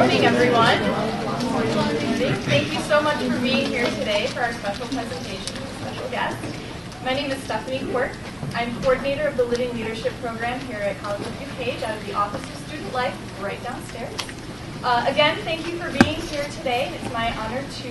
morning, everyone. Thank you so much for being here today for our special presentation with special guest. My name is Stephanie Quirk. I'm coordinator of the Living Leadership Program here at College of DuPage out of the Office of Student Life right downstairs. Again, thank you for being here today. It's my honor to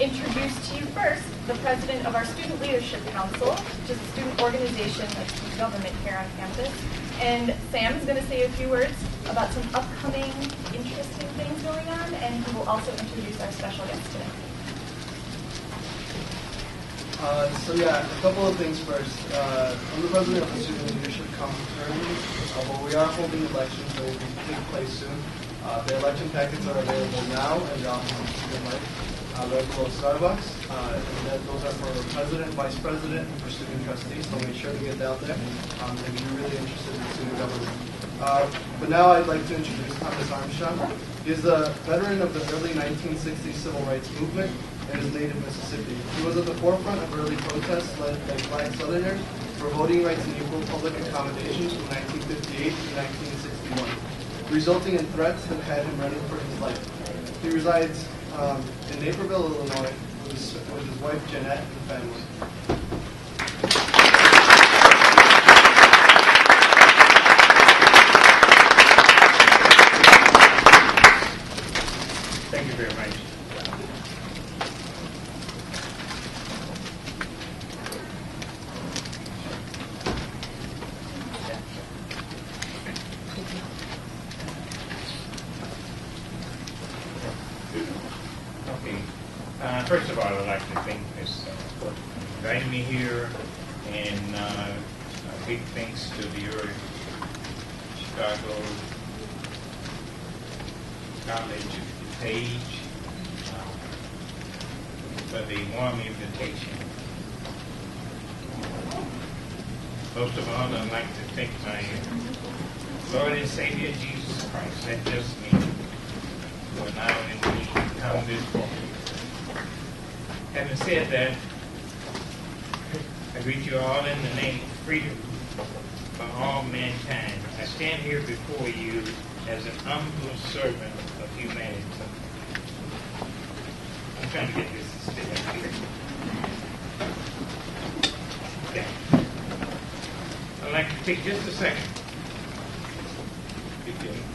introduce to you first the president of our Student Leadership Council, which is a student organization like student government here on campus. And Sam is going to say a few words about some upcoming interesting things going on, and he will also introduce our special guest today. A couple of things first. I'm the president of the Student Leadership Council currently, but we are holding elections that will take place soon. The election packets are available now in the Office of Student Life. They're below Starbucks, and those are for president, vice president, and for student trustees, so make sure to get down there if you're really interested in student government. But now I'd like to introduce Thomas Armstrong. He's a veteran of the early 1960s civil rights movement and is native Mississippi. He was at the forefront of early protests led by Black Southerners for voting rights and equal public accommodations from 1958 to 1961, resulting in threats that had him running for his life. He resides in Naperville, Illinois, with his wife Jeanette and family. Thank you very much. First of all, I'd like to thank Ms. for inviting me here, and a big thanks to the Chicago College of DuPage for the warm invitation. Most of all, I'd like to thank my Lord and Savior Jesus Christ, not just me, for allowing me to come this far. Having said that, I greet you all in the name of freedom for all mankind. I stand here before you as an humble servant of humanity. I'm trying to get this to stay up here. Okay. I'd like to take just a second,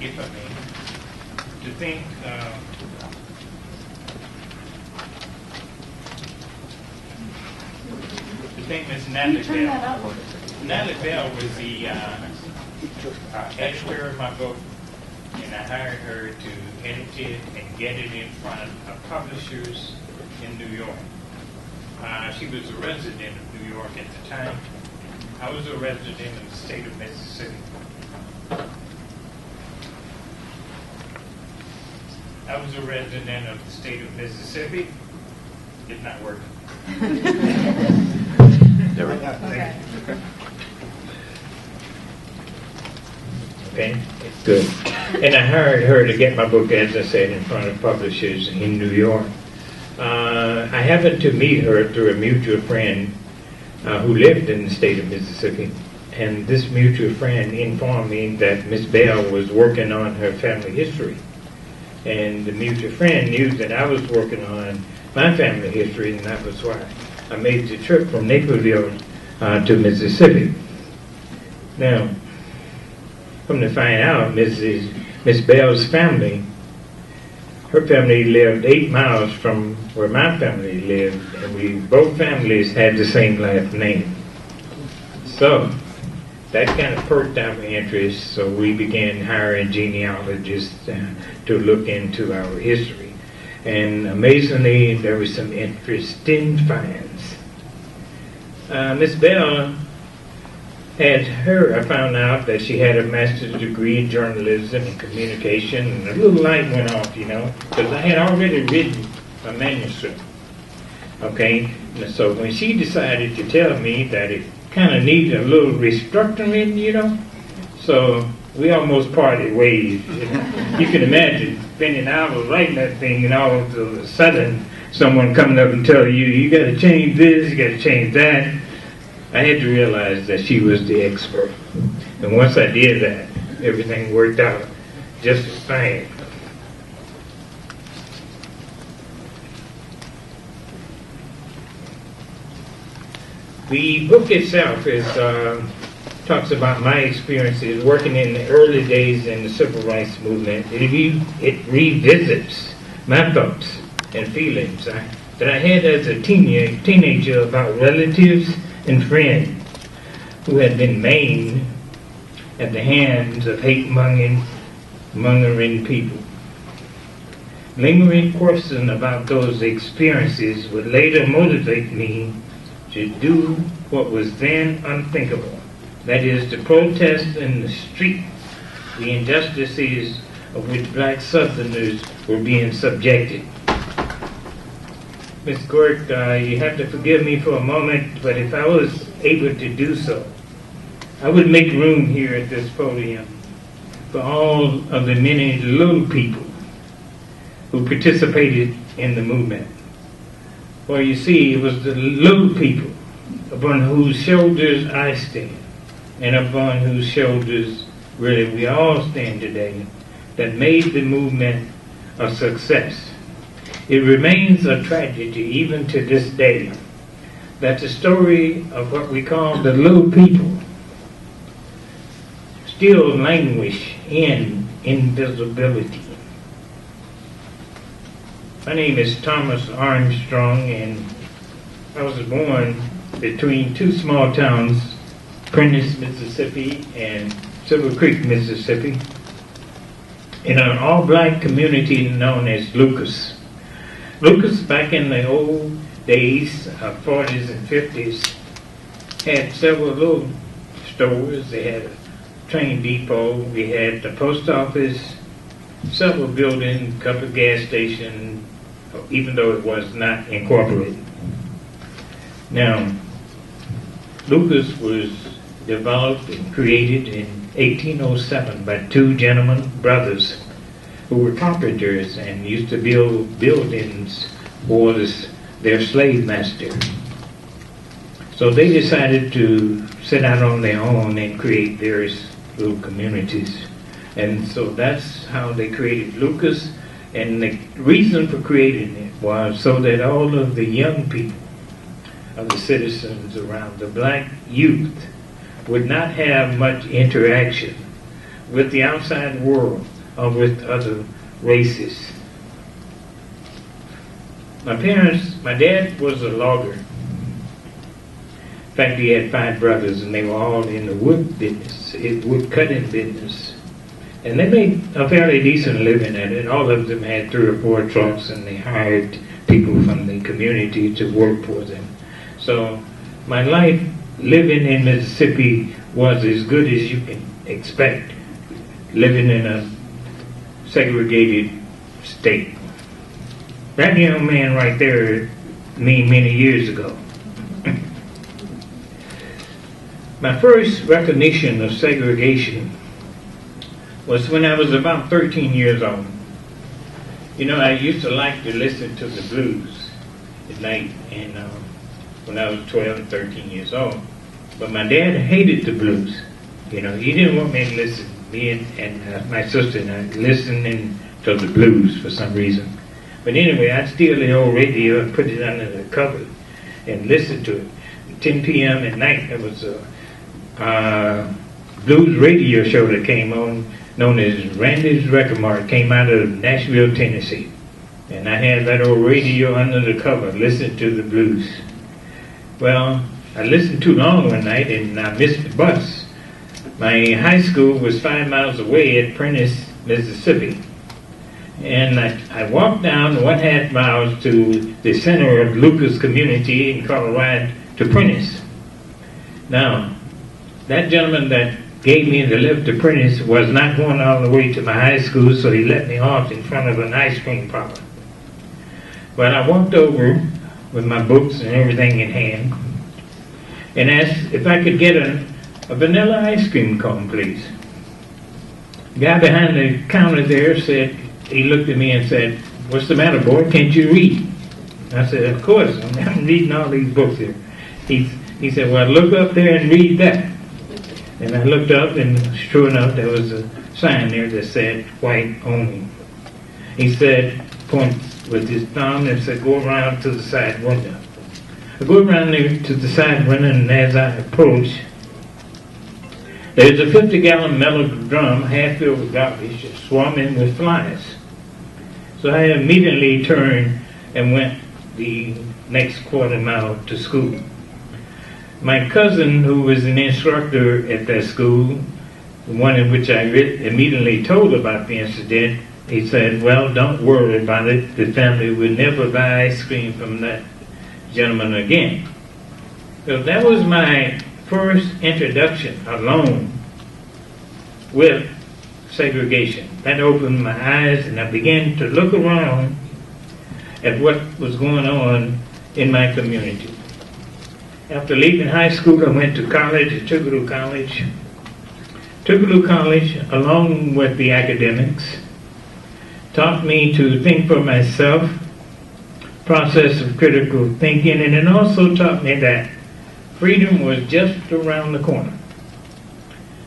if I may, to thank Ms. Natalie Bell. Natalie Bell was the editor of my book, and I hired her to edit it and get it in front of publishers in New York. She was a resident of New York at the time. I was a resident of the state of Mississippi. I was a resident of the state of Mississippi. It's not working. There we go. Okay, good. And I hired her to get my book, as I said, in front of publishers in New York. I happened to meet her through a mutual friend who lived in the state of Mississippi. And this mutual friend informed me that Miss Bell was working on her family history. And the mutual friend knew that I was working on my family history, and that was why I made the trip from Naperville to Mississippi. Now, come to find out, Miss Bell's family, her family lived 8 miles from where my family lived, and both families had the same last name. So that kind of perked our interest, so we began hiring genealogists to look into our history. And amazingly, there were some interesting finds. Miss Bell I found out that she had a master's degree in journalism and communication, and a little light went off, because I had already written a manuscript. Okay, so when she decided to tell me that it kind of needed a little restructuring, so we almost parted ways. You can imagine spending hours writing that thing, and all of a sudden someone coming up and telling you, you got to change this, you got to change that. I had to realize that she was the expert. And once I did that, everything worked out just as fine. The book itself talks about my experiences working in the early days in the civil rights movement. It revisits my thoughts and feelings that I had as a teenager about relatives and friends who had been maimed at the hands of hate-mongering people. Lingering questions about those experiences would later motivate me to do what was then unthinkable. That is, to protest in the street the injustices of which black Southerners were being subjected. Ms. Quirk, you have to forgive me for a moment, but if I was able to do so, I would make room here at this podium for all of the many little people who participated in the movement. For you see, it was the little people upon whose shoulders I stand, and upon whose shoulders really we all stand today, that made the movement a success. It remains a tragedy even to this day that the story of what we call the little people still languish in invisibility. My name is Thomas Armstrong, and I was born between two small towns, Prentiss, Mississippi, and Silver Creek, Mississippi, in an all-black community known as Lucas. Lucas, back in the old days, 40s and 50s, had several little stores. They had a train depot, we had the post office, several buildings, a couple of gas stations, even though it was not incorporated. Now, Lucas was developed and created in 1807 by two gentlemen, brothers, who were carpenters and used to build buildings for their slave master. So they decided to set out on their own and create various little communities. And so that's how they created Lucas. And the reason for creating it was so that all of the young people of the citizens around, the black youth, would not have much interaction with the outside world or with other races. My dad was a logger. In fact, he had 5 brothers, and they were all in the wood business, wood cutting business. And they made a fairly decent living at it. All of them had 3 or 4 trucks, and they hired people from the community to work for them. So my life living in Mississippi was as good as you can expect, living in a segregated state. That young man right there, many years ago. My first recognition of segregation was when I was about 13 years old. You know, I used to like to listen to the blues at night, and when I was 12 and 13 years old. But my dad hated the blues. You know, he didn't want me to listen. Me and my sister and I listening to the blues for some reason. But anyway, I'd steal the old radio and put it under the cover and listen to it. At 10 p.m. at night, there was a blues radio show that came on, known as Randy's Record Mart, came out of Nashville, Tennessee. And I had that old radio under the cover, listening to the blues. Well, I listened too long one night and I missed the bus. My high school was 5 miles away at Prentiss, Mississippi. And I walked down 1/2 miles to the center of Lucas community in Colorado to Prentiss. Now, that gentleman that gave me the lift to Prentiss was not going all the way to my high school, so he let me off in front of an ice cream parlor. But I walked over with my books and everything in hand and asked if I could get a vanilla ice cream cone, please. The guy behind the counter there said, he looked at me and said, "What's the matter, boy? Can't you read?" I said, "Of course, I'm reading all these books here." He said, "Well, look up there and read that." And I looked up, and sure enough, there was a sign there that said, "White only." He said, points with his thumb and said, "Go around to the side window." I go around there to the side running, and as I approach, there's a 50-gallon metal drum half filled with garbage swarming with flies. So I immediately turned and went the next quarter mile to school. My cousin, who was an instructor at that school, the one in which I immediately told about the incident, he said, well, don't worry about it. The family will never buy ice cream from that gentleman again. So that was my first introduction alone with segregation. That opened my eyes, and I began to look around at what was going on in my community. After leaving high school, I went to college at Tougaloo College. Tougaloo College, along with the academics, taught me to think for myself, process of critical thinking, and it also taught me that freedom was just around the corner.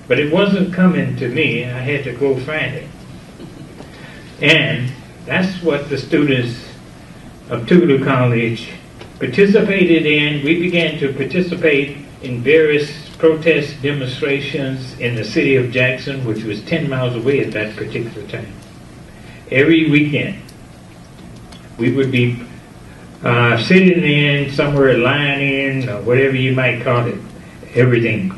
But it wasn't coming to me. I had to go find it. And that's what the students of Tougaloo College participated in. We began to participate in various protest demonstrations in the city of Jackson, which was 10 miles away at that particular time. Every weekend, we would be sitting in somewhere, lying in, or whatever you might call it, everything.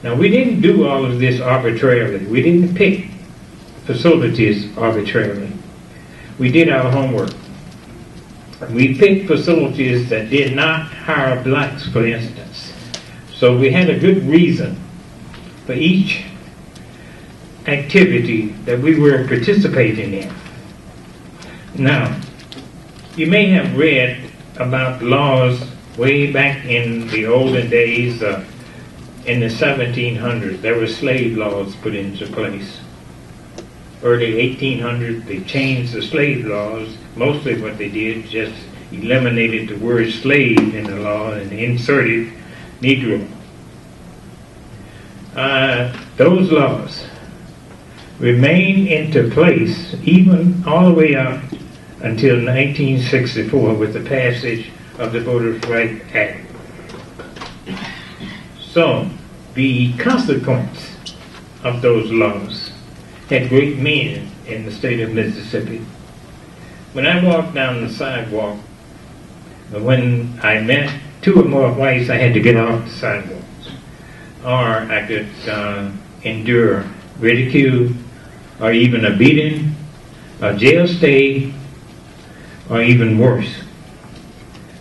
Now, we didn't do all of this arbitrarily. We didn't pick facilities arbitrarily. We did our homework. We picked facilities that did not hire blacks, for instance. So we had a good reason for each activity that we were participating in. Now, you may have read about laws way back in the olden days, in the 1700s. There were slave laws put into place. Early 1800s, they changed the slave laws. Mostly what they did, just eliminated the word slave in the law and inserted Negro. Those laws remained into place even all the way up until 1964 with the passage of the Voters' Rights Act. So, the consequence of those laws had great meaning in the state of Mississippi. When I walked down the sidewalk, when I met two or more whites, I had to get off the sidewalks, or I could endure ridicule, or even a beating, a jail stay, or even worse.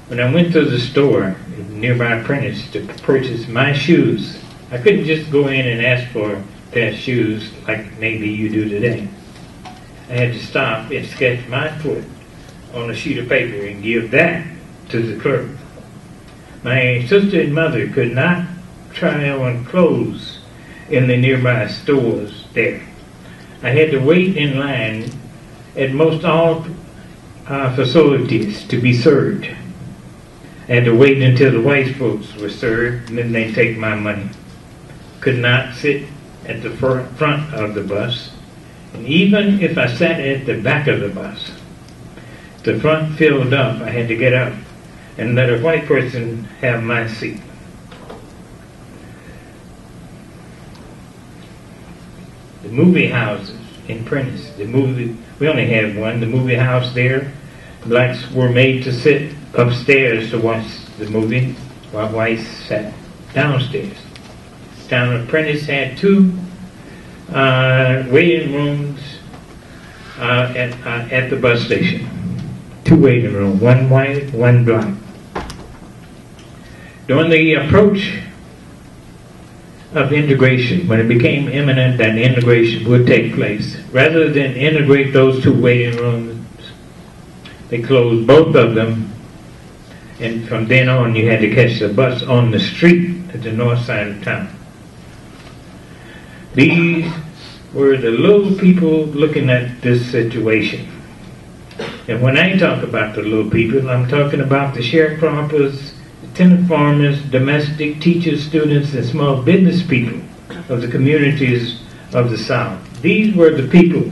When I went to the store, nearby Prentice, to purchase my shoes, I couldn't just go in and ask for a pair of shoes like maybe you do today. I had to stop and sketch my foot on a sheet of paper and give that to the clerk. My sister and mother could not try on clothes in the nearby stores there. I had to wait in line at most all facilities to be served. I had to wait until the white folks were served, and then they'd take my money. Could not sit at the front of the bus. And even if I sat at the back of the bus, the front filled up, I had to get up and let a white person have my seat. The movie houses in Prentice, we only had one, the movie house there. Blacks were made to sit upstairs to watch the movie, while whites sat downstairs. Town of Prentice had two waiting rooms at the bus station. Two waiting rooms, one white, one black. During the approach of integration, when it became imminent that integration would take place, rather than integrate those two waiting rooms, they closed both of them, and from then on you had to catch the bus on the street at the north side of town. These were the little people looking at this situation. And when I talk about the little people, I'm talking about the sharecroppers, the tenant farmers, domestic teachers, students, and small business people of the communities of the South. These were the people.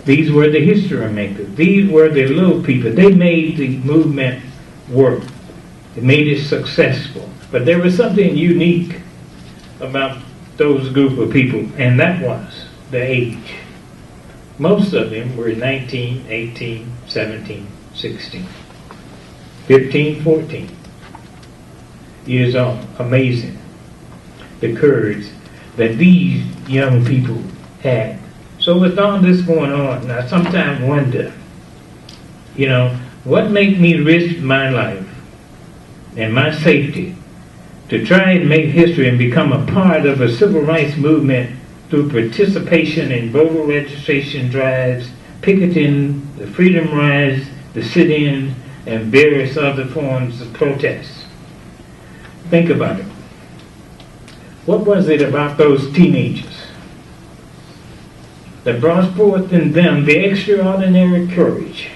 These were the history makers. These were the little people. They made the movement work. It made it successful. But there was something unique about those group of people, and that was the age. Most of them were 19, 18, 17, 16, 15, 14 years old. Amazing. The courage that these young people had. So with all this going on, I sometimes wonder, what made me risk my life and my safety to try and make history and become a part of a civil rights movement through participation in voter registration drives, picketing, the freedom rides, the sit-in, and various other forms of protests. Think about it. What was it about those teenagers that brought forth in them the extraordinary courage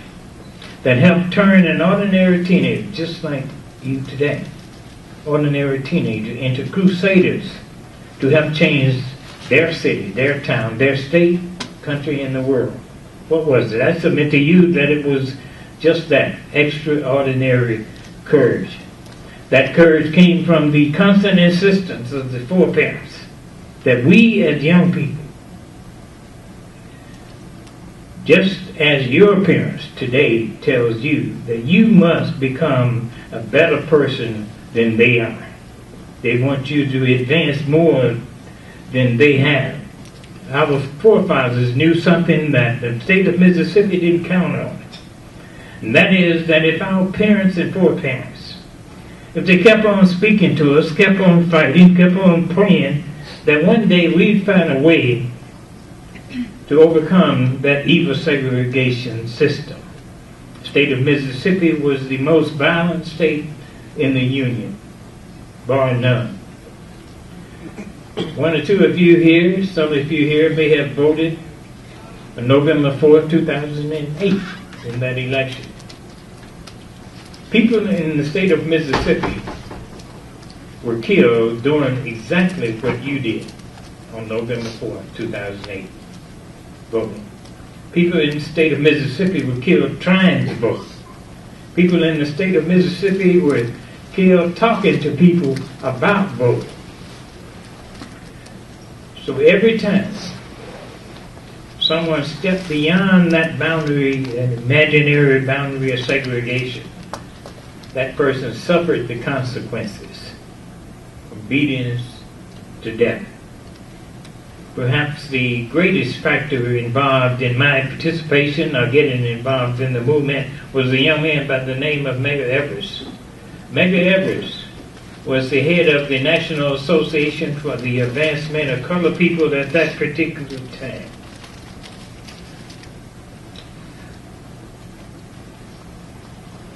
that helped turn an ordinary teenager, just like you today, ordinary teenager, into crusaders to help change their city, their town, their state, country, and the world? What was it? I submit to you that it was just that, extraordinary courage. That courage came from the constant insistence of the foreparents that we as young people, just as your parents today tells you that you must become a better person than they are. They want you to advance more than they have. Our forefathers knew something that the state of Mississippi didn't count on. And that is that if our parents and foreparents, if they kept on speaking to us, kept on fighting, kept on praying, that one day we'd find a way to overcome that evil segregation system. The state of Mississippi was the most violent state in the Union, bar none. One or two of you here, some of you here may have voted on November 4th, 2008 in that election. People in the state of Mississippi were killed doing exactly what you did on November 4th, 2008, voting. People in the state of Mississippi were killed trying to vote. People in the state of Mississippi were killed talking to people about voting. So every time someone stepped beyond that boundary, an imaginary boundary of segregation, that person suffered the consequences from beatings to death. Perhaps the greatest factor involved in my participation or getting involved in the movement was a young man by the name of Medgar Evers. Medgar Evers was the head of the National Association for the Advancement of Colored People at that particular time.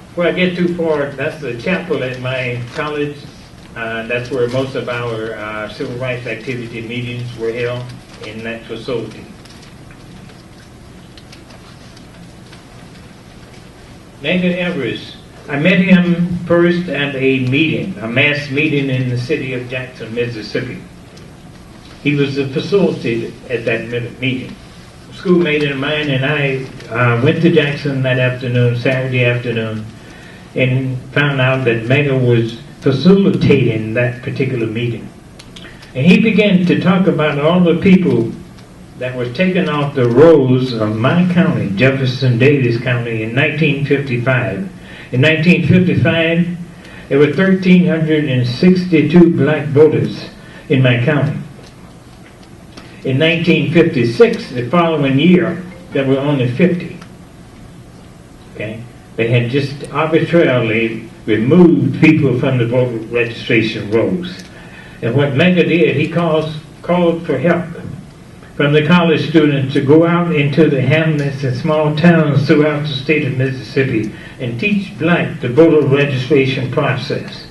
Before I get too far, that's the chapel at my college. That's where most of our civil rights activity meetings were held, in that facility. Medgar Evers, I met him first at a meeting, a mass meeting in the city of Jackson, Mississippi. He was the facilitator at that meeting. A schoolmate of mine and I went to Jackson that afternoon, Saturday afternoon, and found out that Medgar was facilitating that particular meeting. And he began to talk about all the people that were taken off the rolls of my county, Jefferson Davis County, in 1955. In 1955, there were 1,362 black voters in my county. In 1956, the following year, there were only 50. Okay? They had just arbitrarily removed people from the voter registration rolls. And what Medgar did, he called for help from the college students to go out into the hamlets and small towns throughout the state of Mississippi and teach black the voter registration process.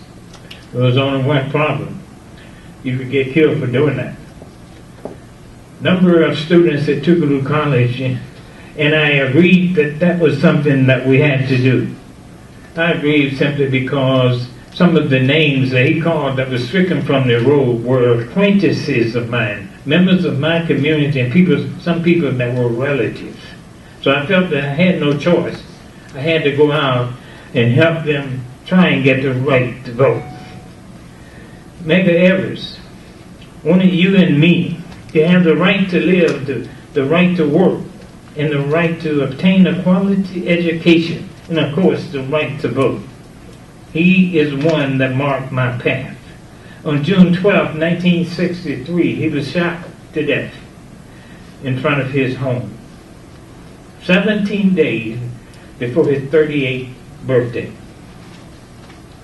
There was only one problem. You could get killed for doing that. Number of students at Tougaloo College, and I agreed that that was something that we had to do. I agreed simply because some of the names that he called that were stricken from the roll were acquaintances of mine, members of my community, and some people that were relatives. So I felt that I had no choice. I had to go out and help them try and get the right to vote. Medgar Evers wanted you and me to have the right to live, the right to work, and the right to obtain a quality education, and of course the right to vote. He is one that marked my path. On June 12, 1963, he was shot to death in front of his home, 17 days before his 38th birthday.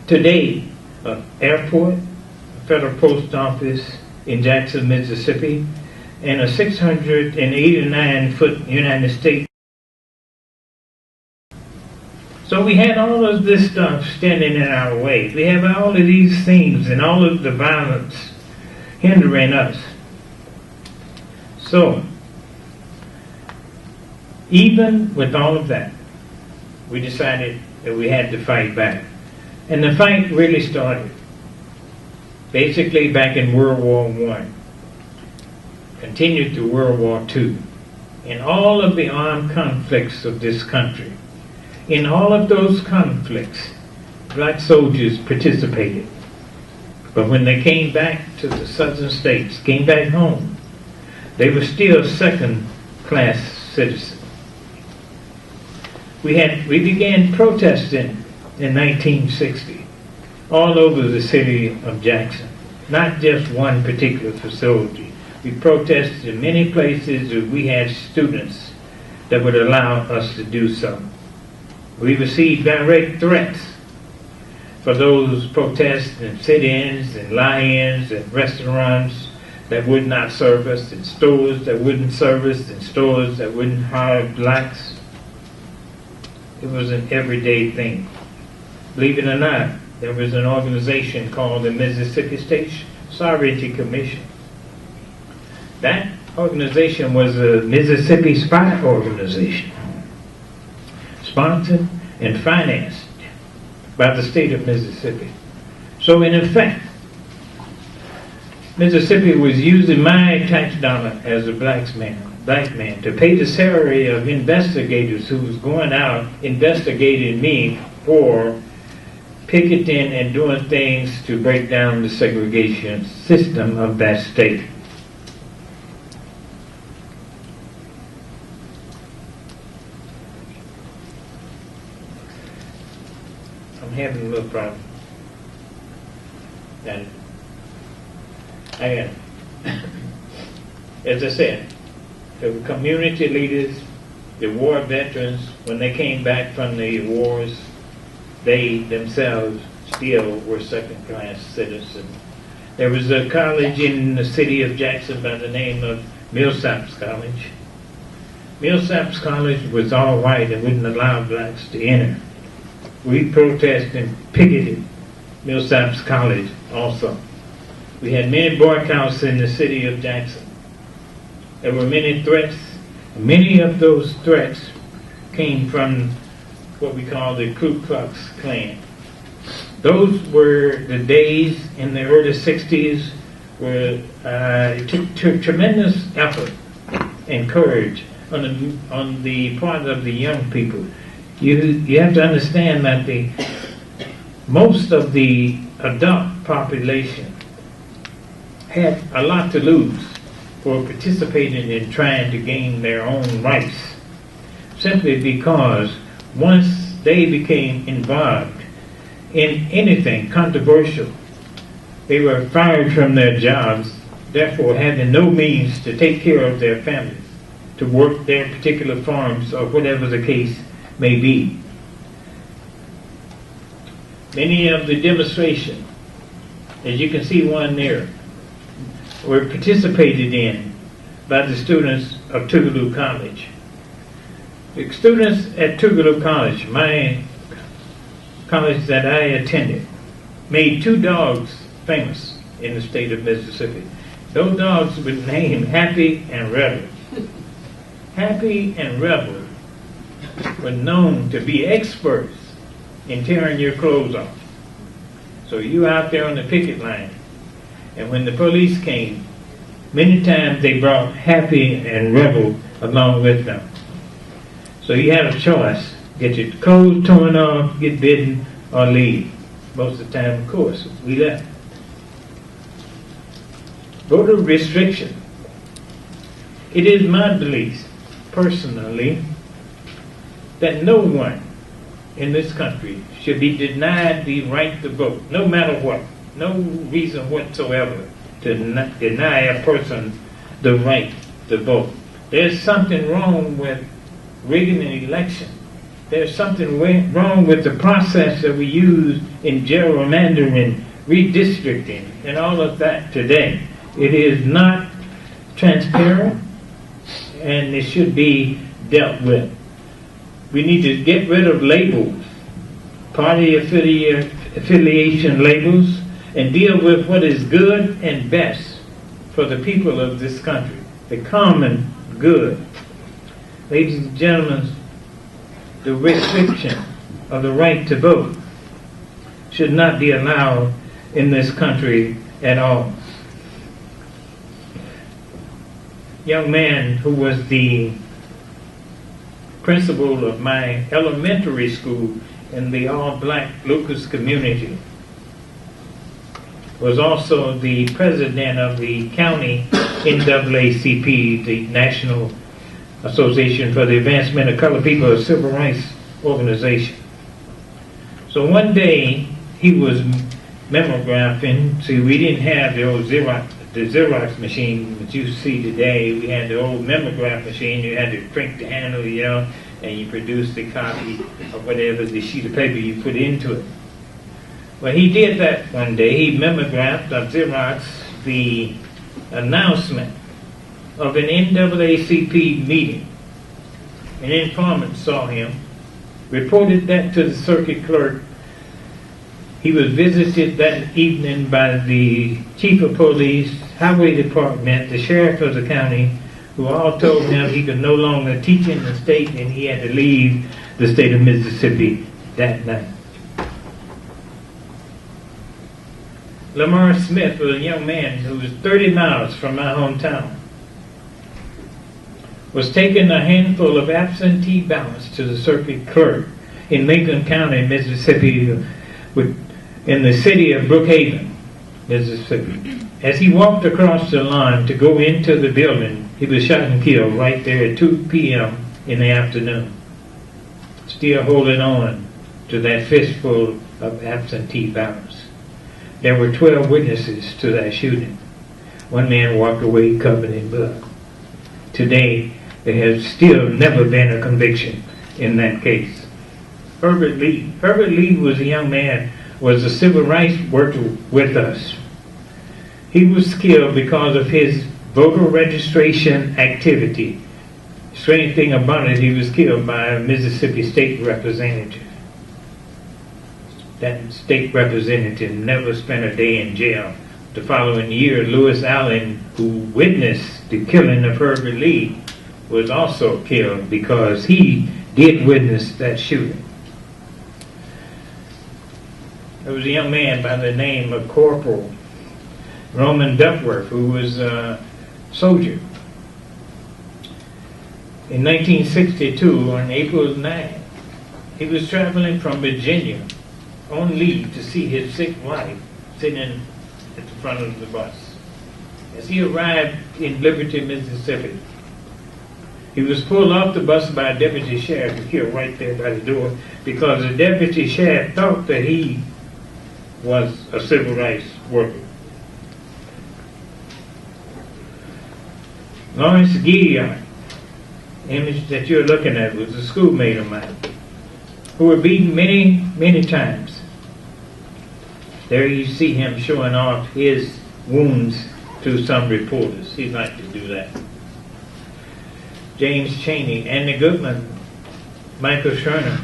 Today, an airport, a federal post office in Jackson, Mississippi, and a 689-foot United States. So we had all of this stuff standing in our way. We have all of these things and all of the violence hindering us. So, even with all of that, we decided that we had to fight back. And the fight really started basically back in World War I, continued to World War II, in all of the armed conflicts of this country. In all of those conflicts, black soldiers participated. But when they came back to the southern states, came back home, they were still second-class citizens. We began protesting in 1960 all over the city of Jackson, not just one particular facility. We protested in many places where we had students that would allow us to do so. We received direct threats for those protests and sit-ins and lie-ins and restaurants that would not serve us, and stores that wouldn't serve us, and stores that wouldn't hire blacks. It was an everyday thing. Believe it or not, there was an organization called the Mississippi State Sovereignty Commission. That organization was a Mississippi spy organization, sponsored and financed by the state of Mississippi. So in effect, Mississippi was using my tax dollar as a black man to pay the salary of investigators who was going out investigating me for picketing and doing things to break down the segregation system of that state. I'm having a little problem. And as I said, the community leaders, the war veterans, when they came back from the wars, they themselves still were second-class citizens. There was a college in the city of Jackson by the name of Millsaps College. Millsaps College was all white and wouldn't allow blacks to enter. We protested and picketed Millsaps College also. We had many boycotts in the city of Jackson. There were many threats. Many of those threats came from what we call the Ku Klux Klan. Those were the days in the early 60s where it took tremendous effort and courage on the part of the young people. You have to understand that most of the adult population had a lot to lose for participating in trying to gain their own rights, simply because once they became involved in anything controversial, they were fired from their jobs, therefore having no means to take care of their families, to work their particular farms or whatever the case may be. Many of the demonstrations, as you can see one there, were participated in by the students of Tougaloo College. The students at Tougaloo College, my college that I attended, made two dogs famous in the state of Mississippi. Those dogs were named Happy and Rebel. Happy and Rebel were known to be experts in tearing your clothes off. So you out there on the picket line, and when the police came, many times they brought Happy and Rebel along with them. So you had a choice: get your clothes torn off, get bitten, or leave. Most of the time, of course, we left. Voter restriction. It is my belief, personally, that no one in this country should be denied the right to vote, no matter what. No reason whatsoever to deny a person the right to vote. There's something wrong with rigging an election. There's something wrong with the process that we use in gerrymandering, redistricting, and all of that today. It is not transparent, and it should be dealt with. We need to get rid of labels, party affiliation labels, and deal with what is good and best for the people of this country, the common good. Ladies and gentlemen, the restriction of the right to vote should not be allowed in this country at all. Young man who was the principal of my elementary school in the all-black Lucas community was also the president of the county NAACP, the National Association for the Advancement of Colored People, a civil rights organization. So one day he was memographing. See, we didn't have the old Xerox machine that you see today. We had the old memograph machine. You had to crank the handle, and you produced the copy of whatever the sheet of paper you put into it. Well, he did that one day. He memographed on Xerox the announcement of an NAACP meeting. An informant saw him, reported that to the circuit clerk. He was visited that evening by the chief of police, highway department, the sheriff of the county, who all told him he could no longer teach in the state and he had to leave the state of Mississippi that night. Lamar Smith was a young man who was 30 miles from my hometown, was taking a handful of absentee ballots to the circuit clerk in Macon County, Mississippi, in the city of Brookhaven, Mississippi. As he walked across the line to go into the building, he was shot and killed right there at 2 p.m. in the afternoon, still holding on to that fistful of absentee ballots. There were 12 witnesses to that shooting. One man walked away covered in blood. Today, there has still never been a conviction in that case. Herbert Lee. Herbert Lee was a young man, was a civil rights worker with us. He was killed because of his voter registration activity. Strange thing about it, he was killed by a Mississippi state representative. That state representative never spent a day in jail. The following year, Lewis Allen, who witnessed the killing of Herbert Lee, was also killed because he did witness that shooting. There was a young man by the name of Corporal Roman Duckworth, who was a soldier. In 1962, on April 9, he was traveling from Virginia on leave to see his sick wife sitting at the front of the bus. As he arrived in Liberty, Mississippi, he was pulled off the bus by a deputy sheriff and killed right there by the door because the deputy sheriff thought that he was a civil rights worker. Lawrence Gideon, image that you're looking at, was a schoolmate of mine who were beaten many, many times. There you see him showing off his wounds to some reporters. He'd like to do that. James Chaney, Andy Goodman, Michael Sherner,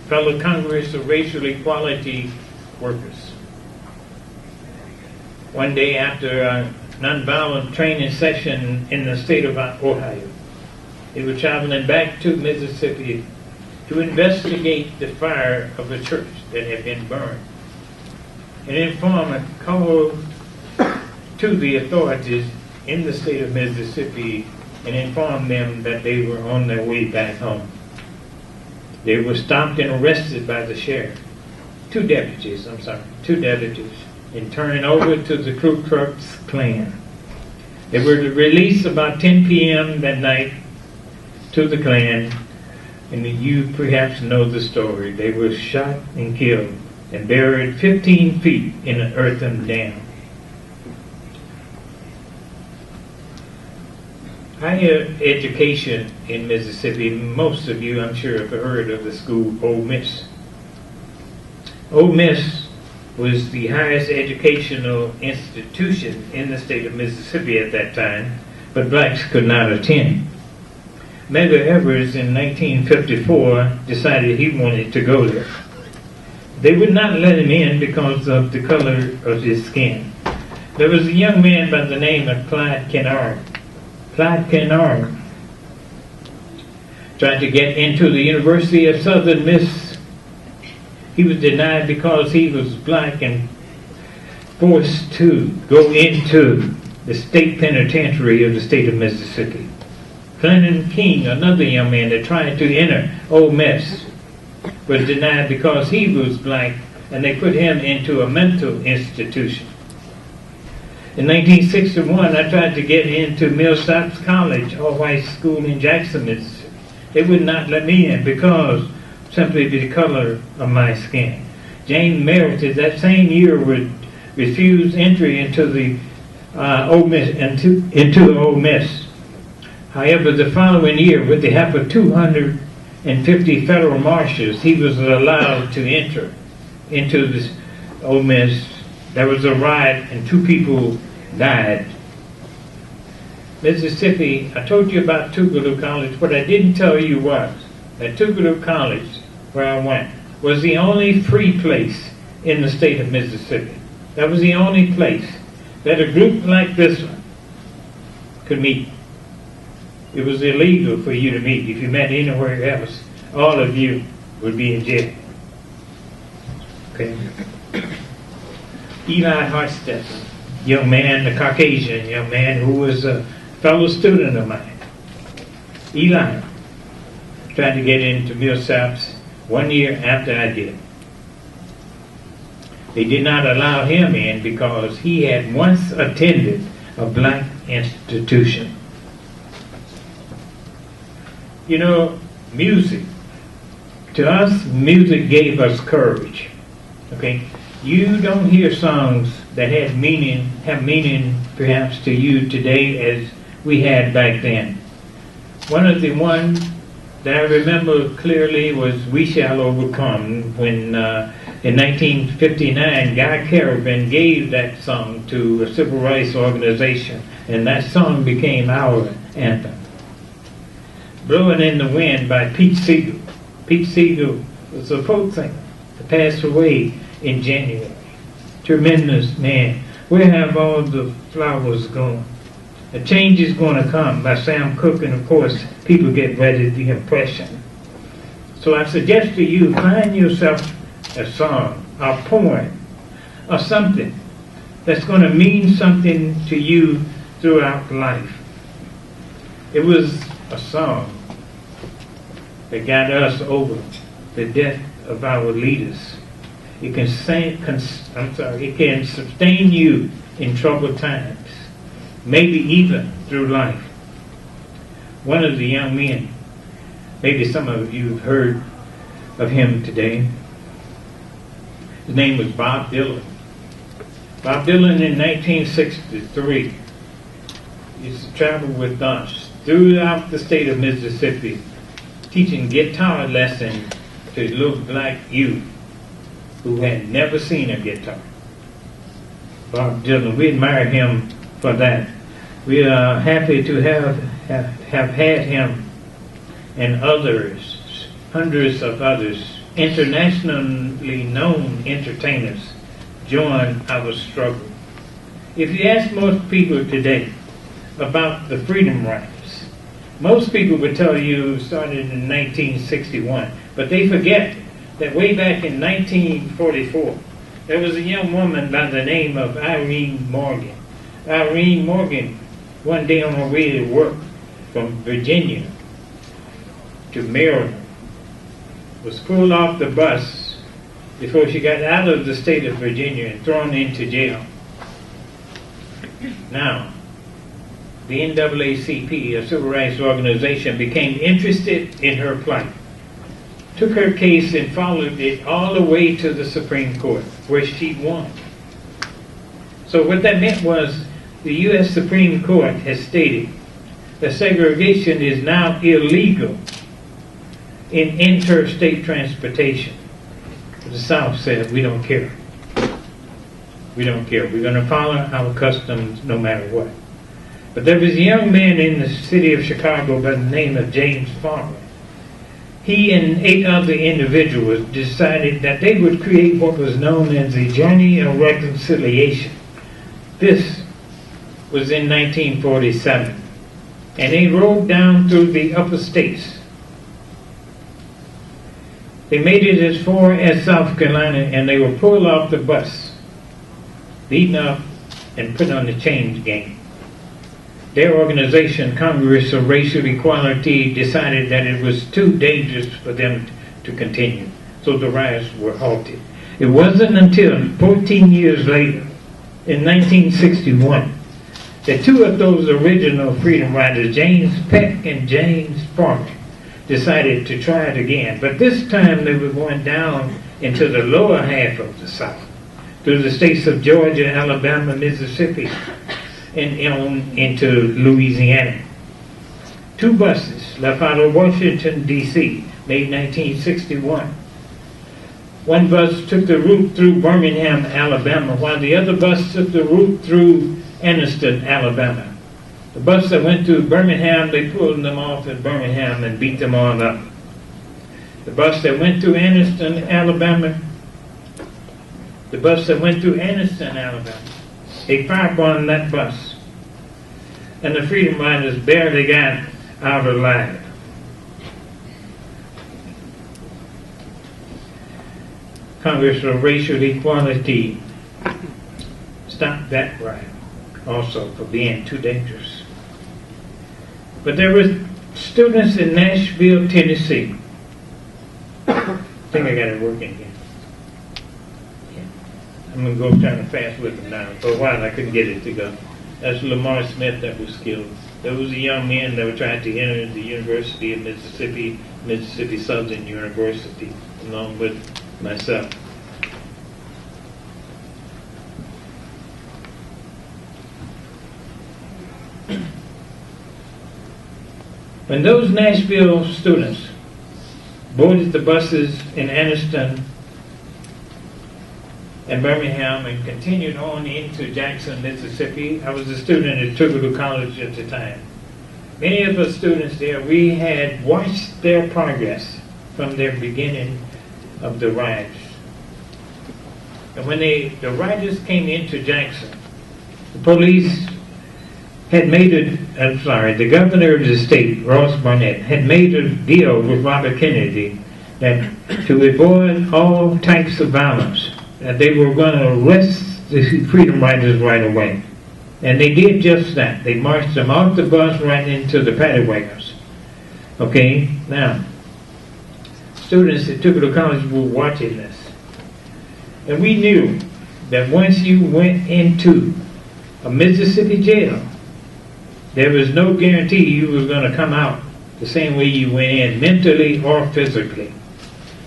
fellow Congress of Racial Equality workers. One day after a nonviolent training session in the state of Ohio, they were traveling back to Mississippi to investigate the fire of a church that had been burned. An informant called to the authorities in the state of Mississippi and informed them that they were on their way back home. They were stopped and arrested by the sheriff. two deputies, and turning over to the Ku Klux Klan. They were released about 10 p.m. that night to the Klan, and you perhaps know the story. They were shot and killed and buried 15 feet in an earthen dam. Higher education in Mississippi, most of you, I'm sure, have heard of the school Ole Miss. Ole Miss was the highest educational institution in the state of Mississippi at that time, but blacks could not attend. Medgar Evers in 1954 decided he wanted to go there. They would not let him in because of the color of his skin. There was a young man by the name of Clyde Kennard. Clyde Kennard tried to get into the University of Southern Miss. He was denied because he was black and forced to go into the state penitentiary of the state of Mississippi. Clinton King, another young man that tried to enter Ole Miss, was denied because he was black, and they put him into a mental institution. In 1961, I tried to get into Millsaps College, all-white school in Jackson, Mississippi. They would not let me in because simply the color of my skin. James Meredith that same year would refuse entry into the Ole Miss. However, the following year, with the help of 250 federal marshals, he was allowed to enter into this Ole Miss. There was a riot and 2 people died. Mississippi, I told you about Tougaloo College. What I didn't tell you was that Tougaloo College, where I went, was the only free place in the state of Mississippi. That was the only place that a group like this one could meet. It was illegal for you to meet. If you met anywhere else, all of you would be in jail. Okay. Eli Hartstetter, young man, a Caucasian young man who was a fellow student of mine. Eli tried to get into Millsaps 1 year after I did. They did not allow him in because he had once attended a black institution. You know, music. To us, music gave us courage. Okay? You don't hear songs that have meaning perhaps to you today as we had back then. One of the ones that I remember clearly was We Shall Overcome, when in 1959 Guy Caravan gave that song to a civil rights organization, and that song became our anthem. Blowing in the Wind by Pete Seeger. Pete Seeger was a folk singer that passed away in January. Tremendous man. Where have all the flowers gone? A Change is Going to Come by Sam Cooke, and of course, People Get Ready, The Impression. So I suggest to you, find yourself a song, a poem, or something that's going to mean something to you throughout life. It was a song that got us over the death of our leaders. It can sustain you in troubled times, maybe even through life. One of the young men, maybe some of you have heard of him today. His name was Bob Dylan. Bob Dylan in 1963 used to travel with us throughout the state of Mississippi, teaching guitar lessons to little black youth who had never seen a guitar. Bob Dylan, we admire him for that. We are happy to have had him and others, hundreds of others, internationally known entertainers, join our struggle. If you ask most people today about the freedom riders, most people would tell you it started in 1961, but they forget that way back in 1944, there was a young woman by the name of Irene Morgan. Irene Morgan, one day on her way to work from Virginia to Maryland, was pulled off the bus before she got out of the state of Virginia and thrown into jail. Now, the NAACP, a civil rights organization, became interested in her plight, took her case and followed it all the way to the Supreme Court, where she won. So what that meant was the U.S. Supreme Court has stated that segregation is now illegal in interstate transportation. The South said, we don't care. We don't care. We're going to follow our customs no matter what. But there was a young man in the city of Chicago by the name of James Farmer. He and 8 other individuals decided that they would create what was known as the Journey of Reconciliation. This was in 1947. And they rode down through the upper states. They made it as far as South Carolina, and they were pulled off the bus, beaten up, and put on the chains gang. Their organization, Congress of Racial Equality, decided that it was too dangerous for them to continue. So the riots were halted. It wasn't until 14 years later, in 1961, that 2 of those original freedom riders, James Peck and James Farmer, decided to try it again. But this time they were going down into the lower half of the South, through the states of Georgia, Alabama, Mississippi, and on into Louisiana. 2 buses left out of Washington, D.C., made 1961. One bus took the route through Birmingham, Alabama, while the other bus took the route through Anniston, Alabama. The bus that went to Birmingham, they pulled them off at Birmingham and beat them all up. The bus that went to Anniston, Alabama, they firebombed that bus. And the Freedom Riders barely got out alive. Congress of Racial Equality stopped that riot also for being too dangerous. But there were students in Nashville, Tennessee. I think I got it working again. Yeah. I'm going to go kind of fast with them now. For a while I couldn't get it to go. That's Lamar Smith that was killed. There was a young man that were trying to enter the University of Mississippi, Mississippi Southern University, along with myself. When those Nashville students boarded the buses in Anniston and Birmingham and continued on into Jackson, Mississippi, I was a student at Triple College at the time. Many of the students there, we had watched their progress from their beginning of the riots. And when the rioters came into Jackson, the police had made the governor of the state, Ross Barnett, had made a deal with Robert Kennedy that to avoid all types of violence, that they were going to arrest the Freedom Riders right away. And they did just that. They marched them off the bus right into the paddy wagons. Okay, now, students at Triple College were watching this. And we knew that once you went into a Mississippi jail, there was no guarantee you was going to come out the same way you went in, mentally or physically.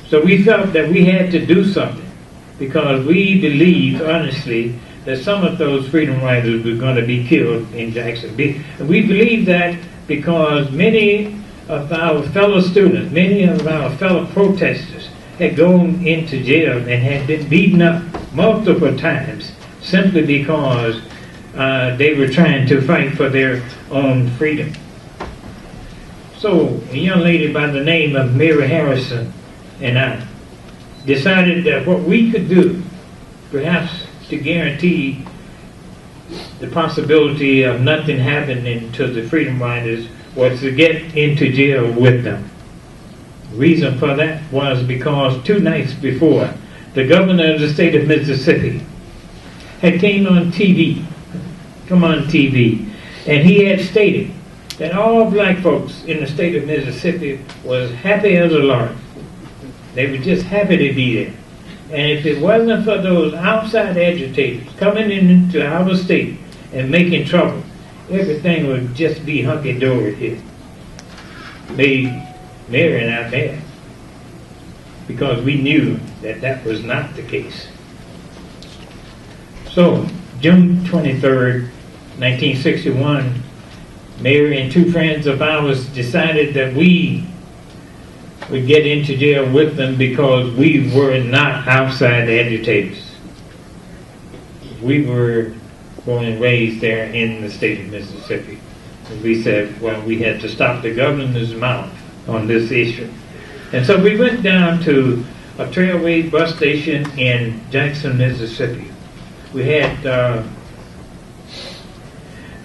So we felt that we had to do something because we believed, honestly, that some of those freedom riders were going to be killed in Jackson. And we believed that because many of our fellow students, many of our fellow protesters had gone into jail and had been beaten up multiple times simply because they were trying to fight for their own freedom. So a young lady by the name of Mary Harrison and I decided that what we could do, perhaps to guarantee the possibility of nothing happening to the freedom riders, was to get into jail with them. The reason for that was because 2 nights before, the governor of the state of Mississippi had come on TV, and he had stated that all black folks in the state of Mississippi was happy as a lark. They were just happy to be there. And if it wasn't for those outside agitators coming into our state and making trouble, everything would just be hunky-dory here. Made Mary and I mad. Because we knew that that was not the case. So, June 23rd, 1961, Mary and two friends of ours decided that we would get into jail with them because we were not outside agitators. We were born and raised there in the state of Mississippi. And we said, well, we had to stop the governor's mouth on this issue. And so we went down to a Trailway bus station in Jackson, Mississippi. We had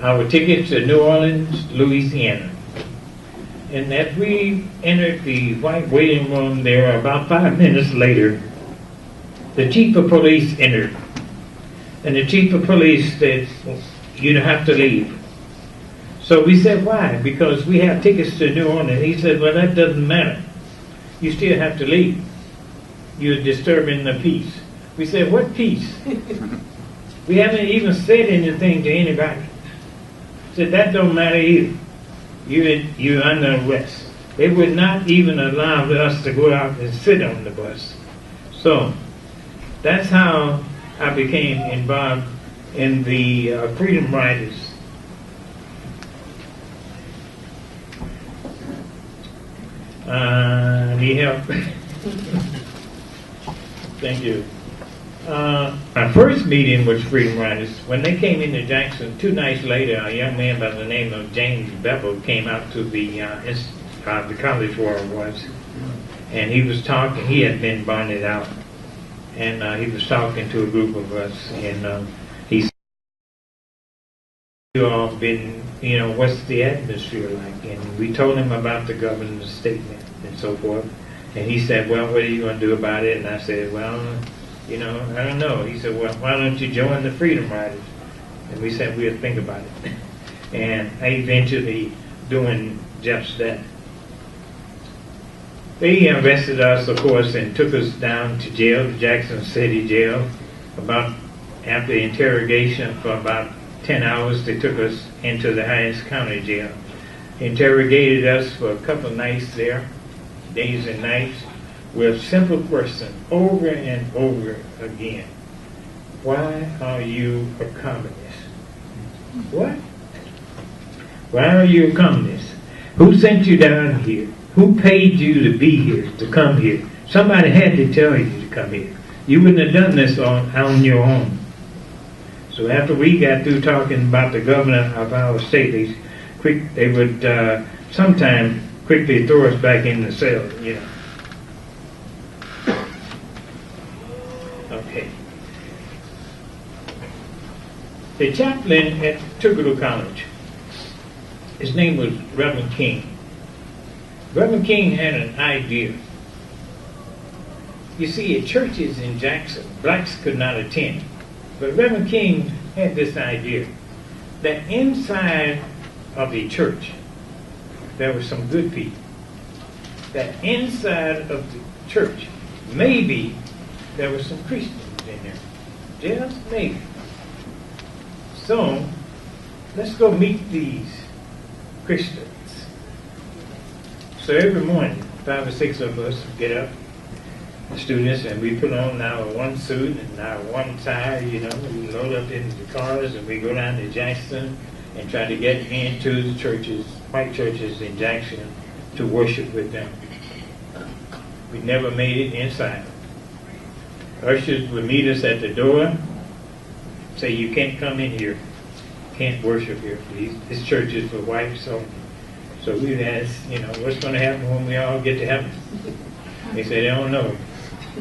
our tickets to New Orleans, Louisiana. And as we entered the white waiting room there, about 5 minutes later, the chief of police entered. And the chief of police said, you don't have to leave. So we said, why? Because we have tickets to New Orleans. He said, well, that doesn't matter. You still have to leave. You're disturbing the peace. We said, what peace? We haven't even said anything to anybody. He said, that don't matter either. You're under arrest. They would not even allow us to go out and sit on the bus. So that's how I became involved in the Freedom Riders. Need help? Thank you. Our first meeting with Freedom Riders, when they came into Jackson, 2 nights later, a young man by the name of James Bevel came out to the college where I was, and he was talking. He had been bonded out, and he was talking to a group of us, and he said, "You all been, what's the atmosphere like?" And we told him about the governor's statement and so forth, and he said, "Well, what are you going to do about it?" And I said, "Well, I don't know." He said, "Well, why don't you join the Freedom Riders?" And we said we'd think about it. And I eventually doing just that. They arrested us, of course, and took us down to jail, the Jackson City Jail. After interrogation for about 10 hours, they took us into the Hines County Jail. Interrogated us for a couple of nights there, days and nights, with a simple question over and over again. Why are you a communist? What? Why are you a communist? Who sent you down here? Who paid you to be here, to come here? Somebody had to tell you to come here. You wouldn't have done this on your own. So after we got through talking about the governor of our state, they would sometime quickly throw us back in the cell, Okay. The chaplain at Tougaloo College, his name was Reverend King. Reverend King had an idea. You see, at churches in Jackson, blacks could not attend. But Reverend King had this idea that inside of the church, there were some good people. That inside of the church, maybe there were some Christians in there. Just maybe. So, let's go meet these Christians. So every morning, 5 or 6 of us get up, students, and we put on our one suit and our one tie, we load up into the cars and we go down to Jackson and try to get into the churches, white churches in Jackson, to worship with them. We never made it inside. Ushers would meet us at the door, say, "You can't come in here, can't worship here. This church is for whites." So we'd ask, what's going to happen when we all get to heaven? They said, "They don't know.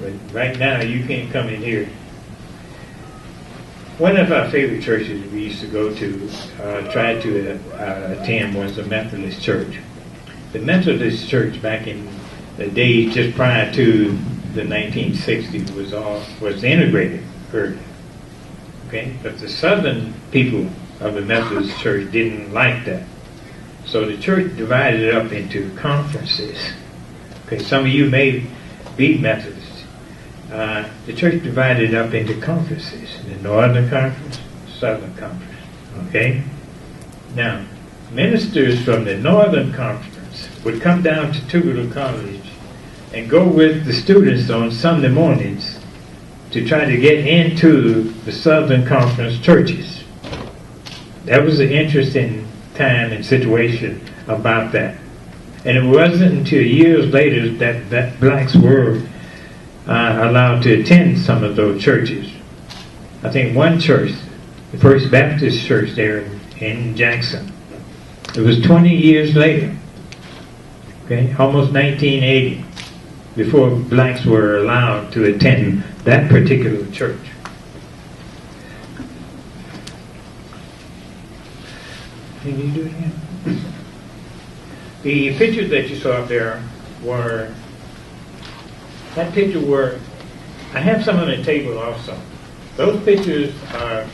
But right now, you can't come in here." One of our favorite churches we used to go to, try to attend, was the Methodist Church. The Methodist Church back in the days just prior to the 1960s was integrated early. Okay, but the southern people of the Methodist Church didn't like that. So the church divided it up into conferences. Okay, some of you may be Methodists. the church divided up into conferences, the Northern Conference, Southern Conference. Okay? Now, ministers from the Northern Conference would come down to Tougaloo College and go with the students on Sunday mornings to try to get into the Southern Conference churches. That was an interesting time and situation about that. And it wasn't until years later that blacks were allowed to attend some of those churches. I think one church, the First Baptist Church there in Jackson, it was 20 years later, okay, almost 1980, before blacks were allowed to attend that particular church. Can you do it again? The pictures that you saw up there were, that picture were, I have some on the table also. Those pictures are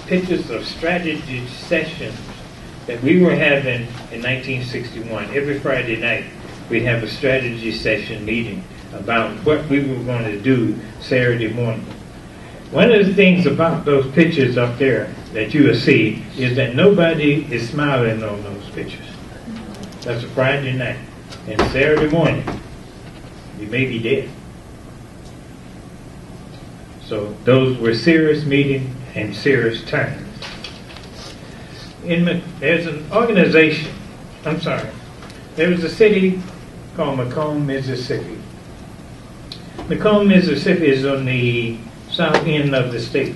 pictures of strategy sessions that we were having in 1961. Every Friday night we'd have a strategy session meeting about what we were going to do Saturday morning. One of the things about those pictures up there that you will see is that nobody is smiling on those pictures. That's a Friday night. And Saturday morning, you may be dead. So those were serious meetings and serious times. There's an organization, there's a city called Macomb, Mississippi. Macomb, Mississippi is on the south end of the state.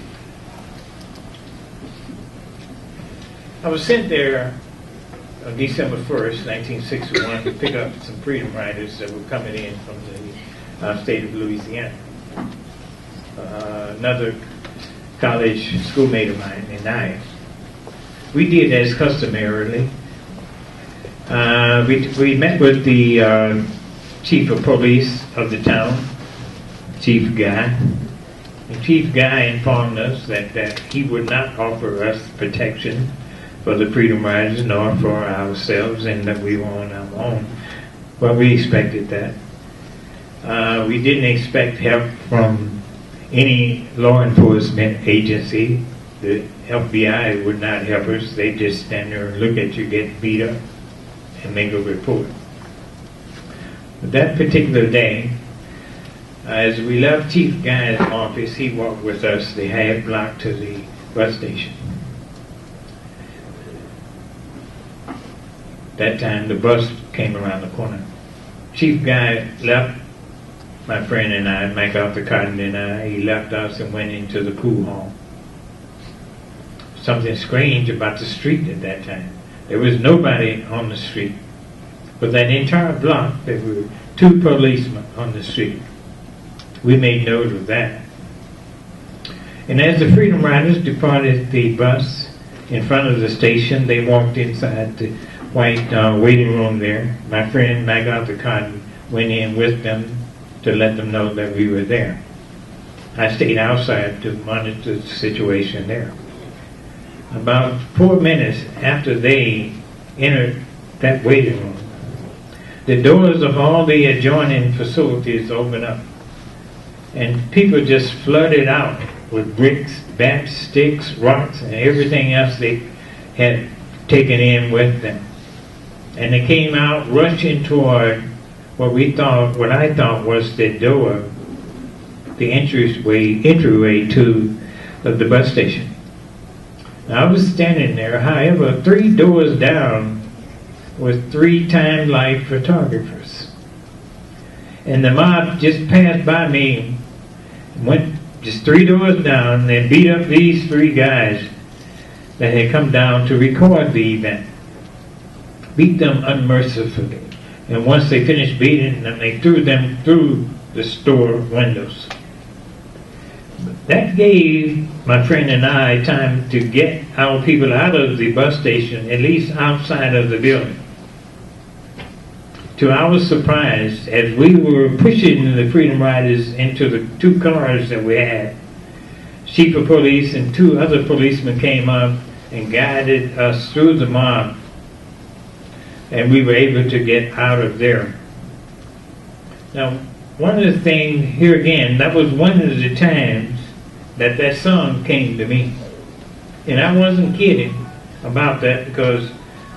I was sent there on December 1st, 1961 to pick up some freedom riders that were coming in from the state of Louisiana. Another college schoolmate of mine and I, we did as customarily. We met with the chief of police of the town, Chief Guy. And Chief Guy informed us that he would not offer us protection for the Freedom Riders nor for ourselves, and that we were on our own. But we expected that. We didn't expect help from any law enforcement agency. The FBI would not help us. They just stand there and look at you get beat up and make a report. But that particular day, as we left Chief Guy's office, he walked with us the half block to the bus station. That time the bus came around the corner. Chief Guy left my friend and I, MacArthur Cotton and I, he left us and went into the pool hall. Something strange about the street at that time. There was nobody on the street. For that entire block, there were 2 policemen on the street. We made note of that. And as the Freedom Riders departed the bus in front of the station, they walked inside the white waiting room there. My friend MacArthur Cotton went in with them to let them know that we were there. I stayed outside to monitor the situation there. About 4 minutes after they entered that waiting room, the doors of all the adjoining facilities opened up, and people just flooded out with bricks, bats, sticks, rocks, and everything else they had taken in with them. And they came out rushing toward what I thought was the door, the entryway to the bus station. Now, I was standing there. However, 3 doors down was 3 Time Life photographers. And the mob just passed by me, went just 3 doors down, and beat up these 3 guys that had come down to record the event. Beat them unmercifully. And once they finished beating them, they threw them through the store windows. That gave my friend and I time to get our people out of the bus station, at least outside of the building. To our surprise, as we were pushing the Freedom Riders into the 2 cars that we had, Chief of Police and 2 other policemen came up and guided us through the mob, and we were able to get out of there. Now, one of the things, here again, that was one of the times that song came to me. And I wasn't kidding about that, because,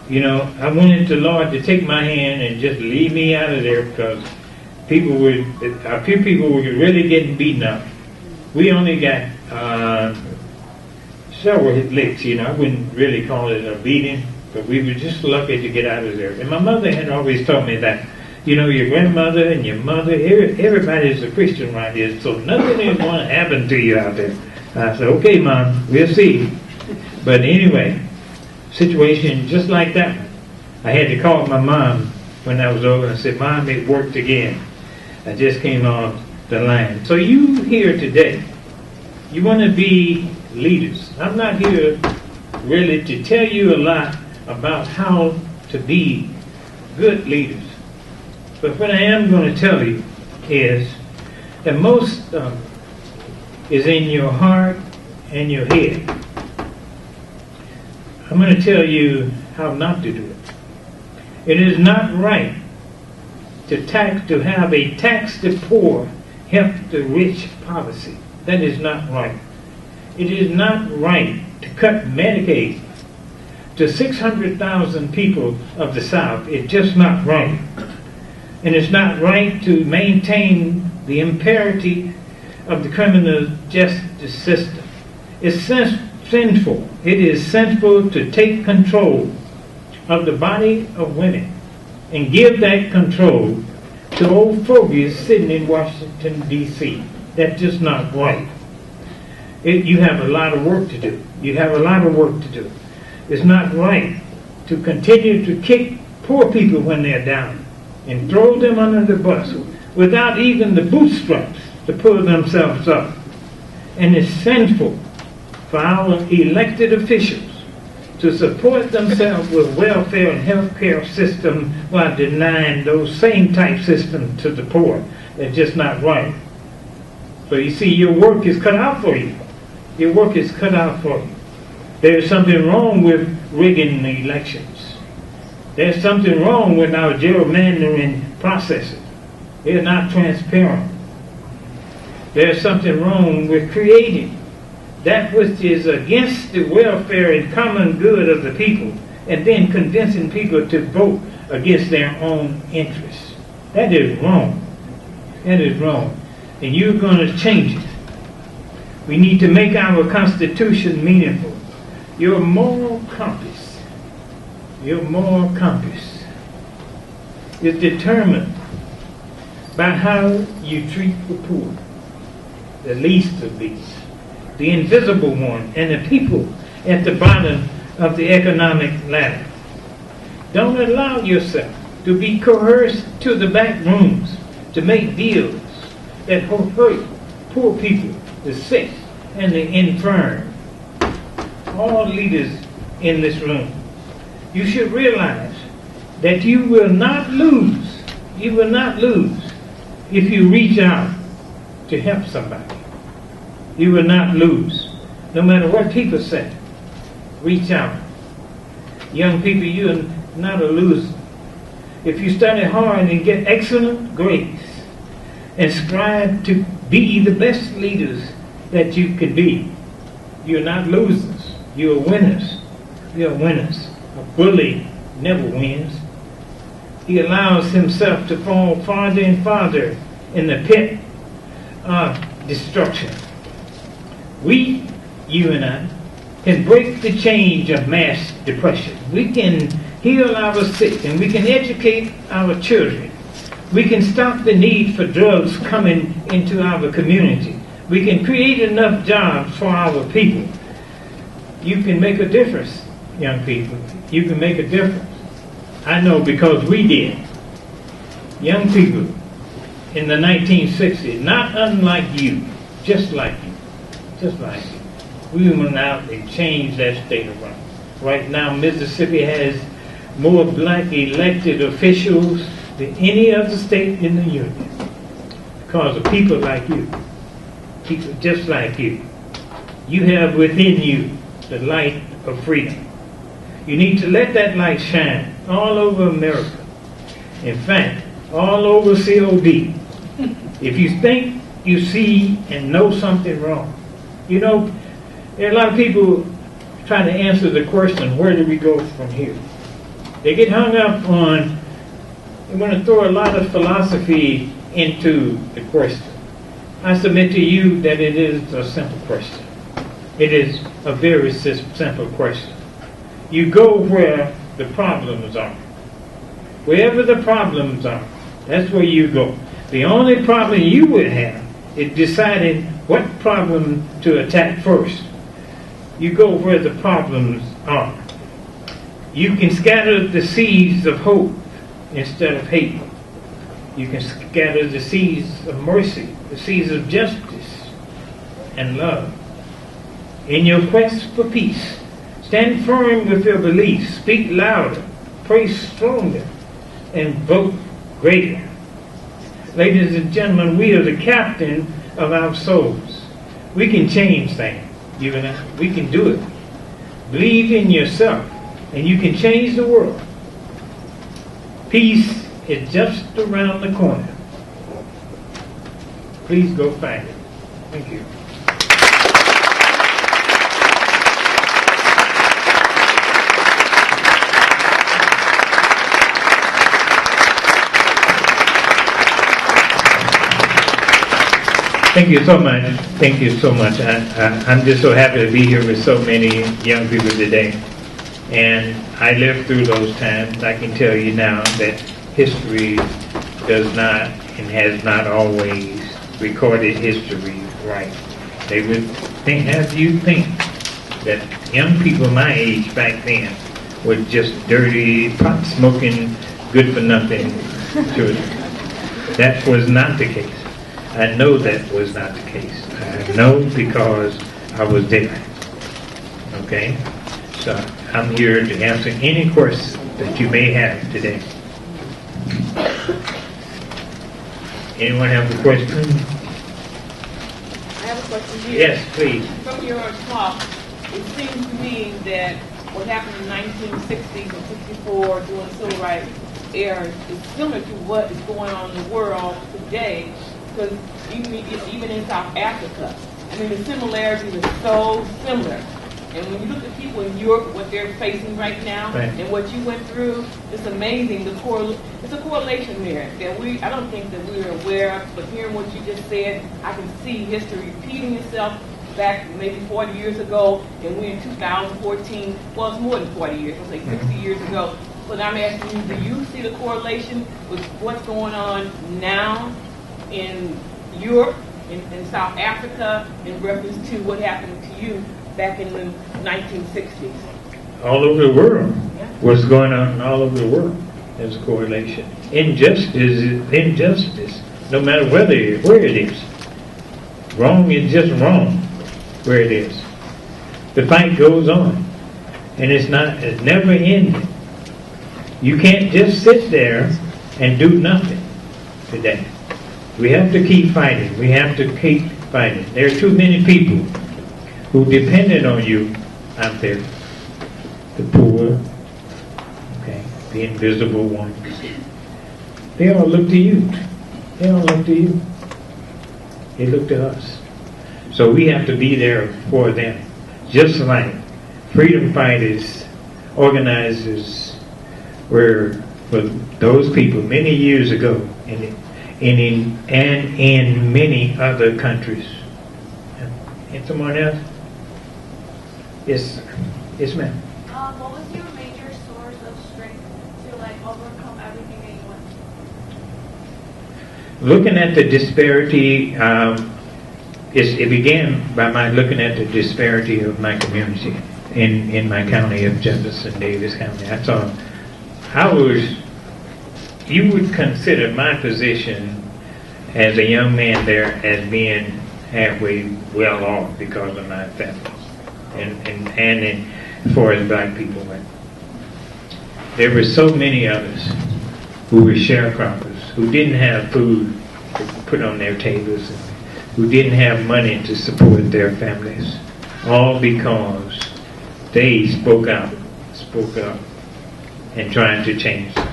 you know, I wanted the Lord to take my hand and just lead me out of there, because a few people were really getting beaten up. We only got several licks, you know. I wouldn't really call it a beating, but we were just lucky to get out of there. And my mother had always told me that, you know, your grandmother and your mother, everybody's a Christian right here, so nothing is going to happen to you out there. I said, okay, Mom, we'll see. But anyway, situation just like that. I had to call my mom when that was over and said, Mom, it worked again. I just came off the line. So you here today, you want to be leaders. I'm not here really to tell you a lot about how to be good leaders. But what I am going to tell you is that most is in your heart and your head. I'm going to tell you how not to do it. It is not right to have a tax the poor, help the rich policy. That is not right. It is not right to cut Medicaid to 600,000 people of the South. It's just not right. And it's not right to maintain the imperative of the criminal justice system. It's sinful. It is sinful to take control of the body of women and give that control to old fogies sitting in Washington, D.C. That's just not right. You have a lot of work to do. You have a lot of work to do. It's not right to continue to kick poor people when they're down and throw them under the bus without even the bootstraps to pull themselves up. And it's sinful for our elected officials to support themselves with welfare and health care system while denying those same type systems to the poor. That's just not right. So you see, your work is cut out for you. Your work is cut out for you. There's something wrong with rigging the elections. There's something wrong with our gerrymandering processes. They're not transparent. There's something wrong with creating that which is against the welfare and common good of the people, and then convincing people to vote against their own interests. That is wrong. That is wrong. And you're going to change it. We need to make our Constitution meaningful. Your moral compass is determined by how you treat the poor, the least of these, the invisible one, and the people at the bottom of the economic ladder. Don't allow yourself to be coerced to the back rooms to make deals that hurt poor people, the sick, and the infirm. All leaders in this room, you should realize that you will not lose. You will not lose if you reach out to help somebody. You will not lose, no matter what people say. Reach out. Young people, you're not a loser. If you study hard and get excellent grades and strive to be the best leaders that you can be, you're not losers. You're winners. You're winners. A bully never wins. He allows himself to fall farther and farther in the pit of destruction. We, you and I, can break the chains of mass depression. We can heal our sick, and we can educate our children. We can stop the need for drugs coming into our community. We can create enough jobs for our people. You can make a difference, young people. You can make a difference. I know because we did. Young people in the 1960s, not unlike you, just like you. Just like you. We went out and changed that state around. Right now, Mississippi has more black elected officials than any other state in the union. Because of people like you. People just like you. You have within you the light of freedom. You need to let that light shine all over America. In fact, all over COD. If you think you see and know something wrong, you know, there are a lot of people trying to answer the question, where do we go from here? They get hung up on, they want to throw a lot of philosophy into the question. I submit to you that it is a simple question. It is a very simple question. You go where the problems are. Wherever the problems are, that's where you go. The only problem you would have is deciding what problem to attack first. You go where the problems are. You can scatter the seeds of hope instead of hate. You can scatter the seeds of mercy, the seeds of justice and love. In your quest for peace, stand firm with your beliefs, speak louder, pray stronger, and vote greater. Ladies and gentlemen, we are the captain of our souls. We can change things, you and I. We can do it. Believe in yourself, and you can change the world. Peace is just around the corner. Please go find it. Thank you. Thank you so much. Thank you so much. I'm just so happy to be here with so many young people today. And I lived through those times. I can tell you now that history does not and has not always recorded history right. They would have you think that young people my age back then were just dirty, pot-smoking, good-for-nothing children. That was not the case. I know that was not the case. I know because I was there. Okay? So I'm here to answer any questions that you may have today. Anyone have a question? I have a question here. Yes, please. From your talk, it seems to me that what happened in 1960s and 64 during the Civil Rights era is similar to what is going on in the world today, because even in South Africa, I mean, the similarities are so similar. And when you look at people in Europe, what they're facing right now, right, and what you went through, it's amazing. It's a correlation there that I don't think that we're aware of. But hearing what you just said, I can see history repeating itself back maybe 40 years ago, and we're in 2014. Well, it's more than 40 years. Let's say 60 years ago. But I'm asking you, do you see the correlation with what's going on now in Europe, in South Africa, in reference to what happened to you back in the 1960s? All over the world. Yeah. What's going on all over the world? There's a correlation. Injustice is injustice, no matter where it is. Wrong is just wrong where it is. The fight goes on, and it's never ending. You can't just sit there and do nothing today. We have to keep fighting. We have to keep fighting. There are too many people who depended on you out there. The poor, okay, the invisible ones. They all look to you. They all look to you. They look to us. So we have to be there for them. Just like freedom fighters, organizers were for those people many years ago and in many other countries. And someone else? Yes, yes, ma'am. What was your major source of strength to overcome everything that you went through? Looking at the disparity, it began by my looking at the disparity of my community in my county of Jefferson Davis County. I saw you would consider my position as a young man there as being halfway well off because of my family. And as far as black people went, there were so many others who were sharecroppers, who didn't have food to put on their tables, and who didn't have money to support their families, all because they spoke up, and trying to change them.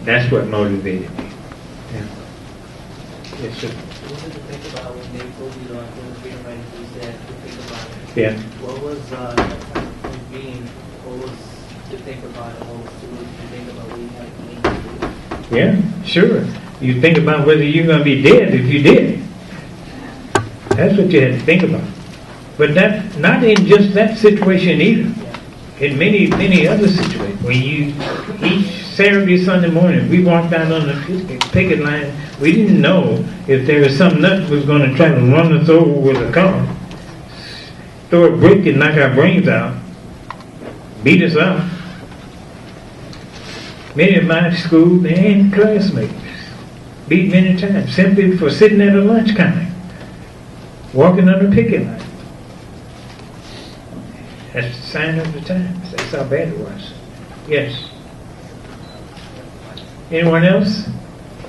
That's what motivated me. Yeah. Yes, sir. What did you think about when they told you like when the freedom riders was there to think about it? Yeah. What was that time being? What was to think about it? What was to think about what you had to make? Yeah, sure. You think about whether you're going to be dead if you did. That's what you had to think about. But that, not in just that situation either. In many, many other situations. When you, each Saturday, Sunday morning, we walked out on the picket line. We didn't know if there was some nut was going to try to run us over with a car, throw a brick and knock our brains out, beat us up. Many of my school and classmates beat many times simply for sitting at a lunch counter, walking on the picket line. That's the sign of the times. That's how bad it was. Yes. Anyone else?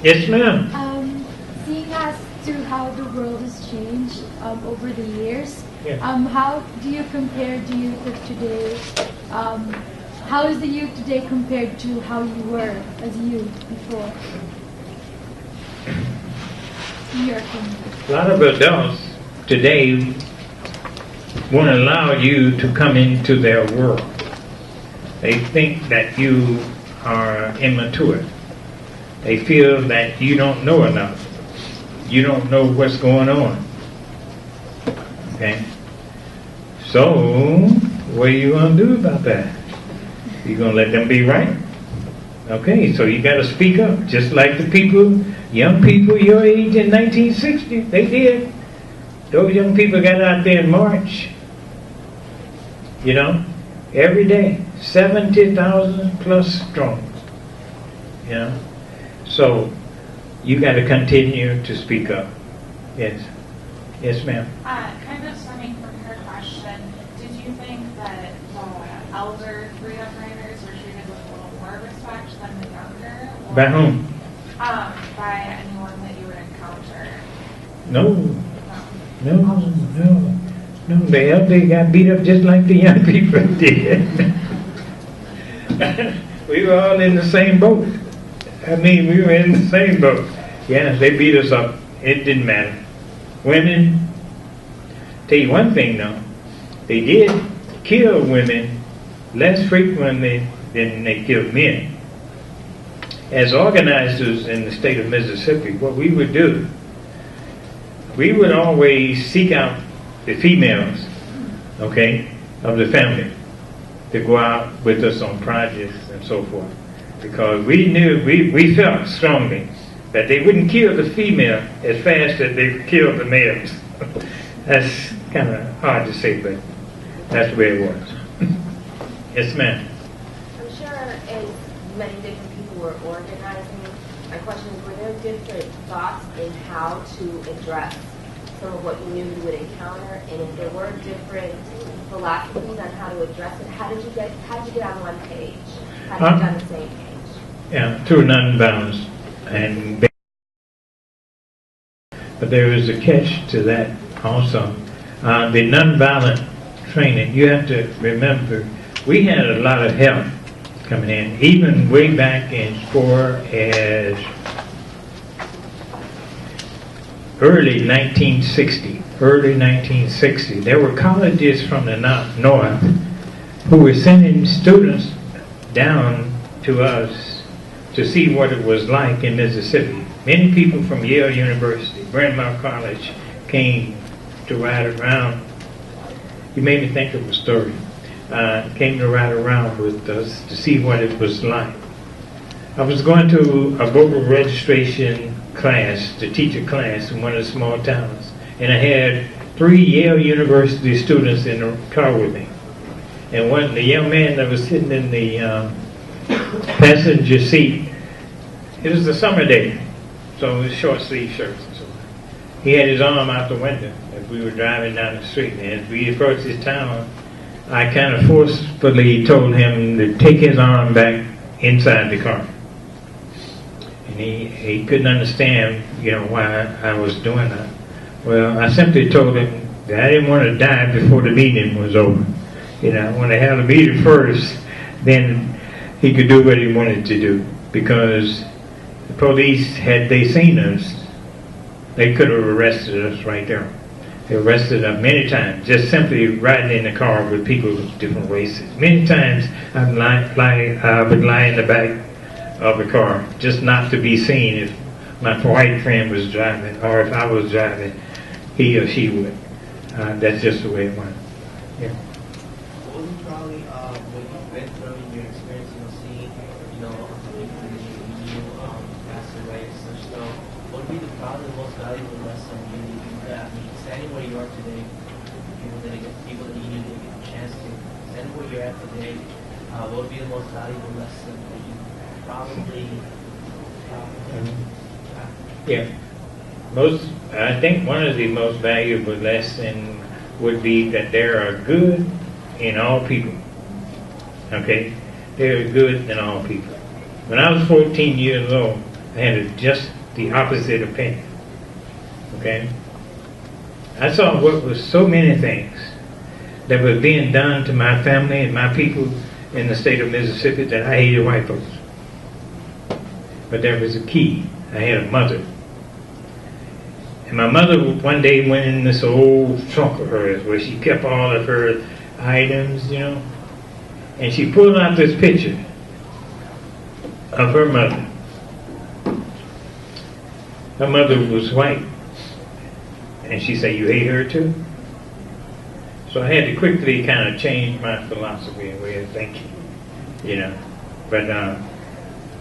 Yes, ma'am. Seeing as to how the world has changed over the years, Yeah. how do you compare the youth of today? How is the youth today compared to how you were as a youth before? In your opinion. A lot of adults today won't allow you to come into their world. They think that you are immature. They feel that you don't know enough. You don't know what's going on. Okay? So, what are you going to do about that? You going to let them be right? Okay, so you got to speak up. Just like the people, young people your age in 1960, they did. Those young people got out there in March. You know, every day, 70,000 plus strong. You know, so you got to continue to speak up. Yes, yes, ma'am. Kind of stemming from her question, did you think that the elder freedom riders were treated with a little more respect than the younger? Or, By whom? by anyone that you would encounter? No. No, the elder got beat up just like the young people did. We were all in the same boat. I mean, we were in the same boat. Yeah, they beat us up. It didn't matter. Women, tell you one thing though, they did kill women less frequently than they killed men. As organizers in the state of Mississippi, what we would do, we would always seek out the females, okay, of the family to go out with us on projects and so forth. Because we knew, we felt strongly that they wouldn't kill the female as fast as they killed the males. That's kind of hard to say, but that's the way it was. Yes, ma'am. I'm sure as many different people were organizing, my question is, were there different thoughts in how to address some of what you knew you would encounter, and if there were different philosophies on how to address it, how did you get on one page? How did you get on the same page? Yeah, through nonviolence, and but there is a catch to that also. The nonviolent training, you have to remember, we had a lot of help coming in, even way back as far as early 1960. There were colleges from the north who were sending students down to us to see what it was like in Mississippi. Many people from Yale University, Bryn Mawr College came to ride around. You made me think of a story. Came to ride around with us to see what it was like. I was going to a voter registration class to teach a class in one of the small towns, and I had 3 Yale University students in the car with me. And the young man that was sitting in the passenger seat, it was a summer day, so it was short sleeve shirts and so on. He had his arm out the window as we were driving down the street, and as we approached this town, I kind of forcefully told him to take his arm back inside the car. And he couldn't understand, why I was doing that. Well, I simply told him that I didn't want to die before the meeting was over. When they had the meeting first, then he could do what he wanted to do. Because the police, had they seen us, They could have arrested us right there. They arrested us many times, just simply riding in the car with people of different races. Many times I would lie in the back of the car, just not to be seen if my white friend was driving, or if I was driving, he or she would. That's just the way it went. Yeah. What would you probably, when you've been through in your experience, seeing, people pass away and such stuff, what would be probably the most valuable lesson you got? I mean, standing where you are today, people that you knew didn't get a chance to, standing where you're at today, what would be the most valuable lesson that you probably Yeah. I think one of the most valuable lessons would be that there are good in all people. Okay? There are good in all people. When I was 14 years old, I had just the opposite opinion. Okay? I saw what was so many things that were being done to my family and my people in the state of Mississippi that I hated white folks. But there was a key. I had a mother. And my mother one day went in this old trunk of hers where she kept all of her items, and she pulled out this picture of her mother. Her mother was white. And she said, "You hate her too?" So I had to quickly kind of change my philosophy and way of thinking, But,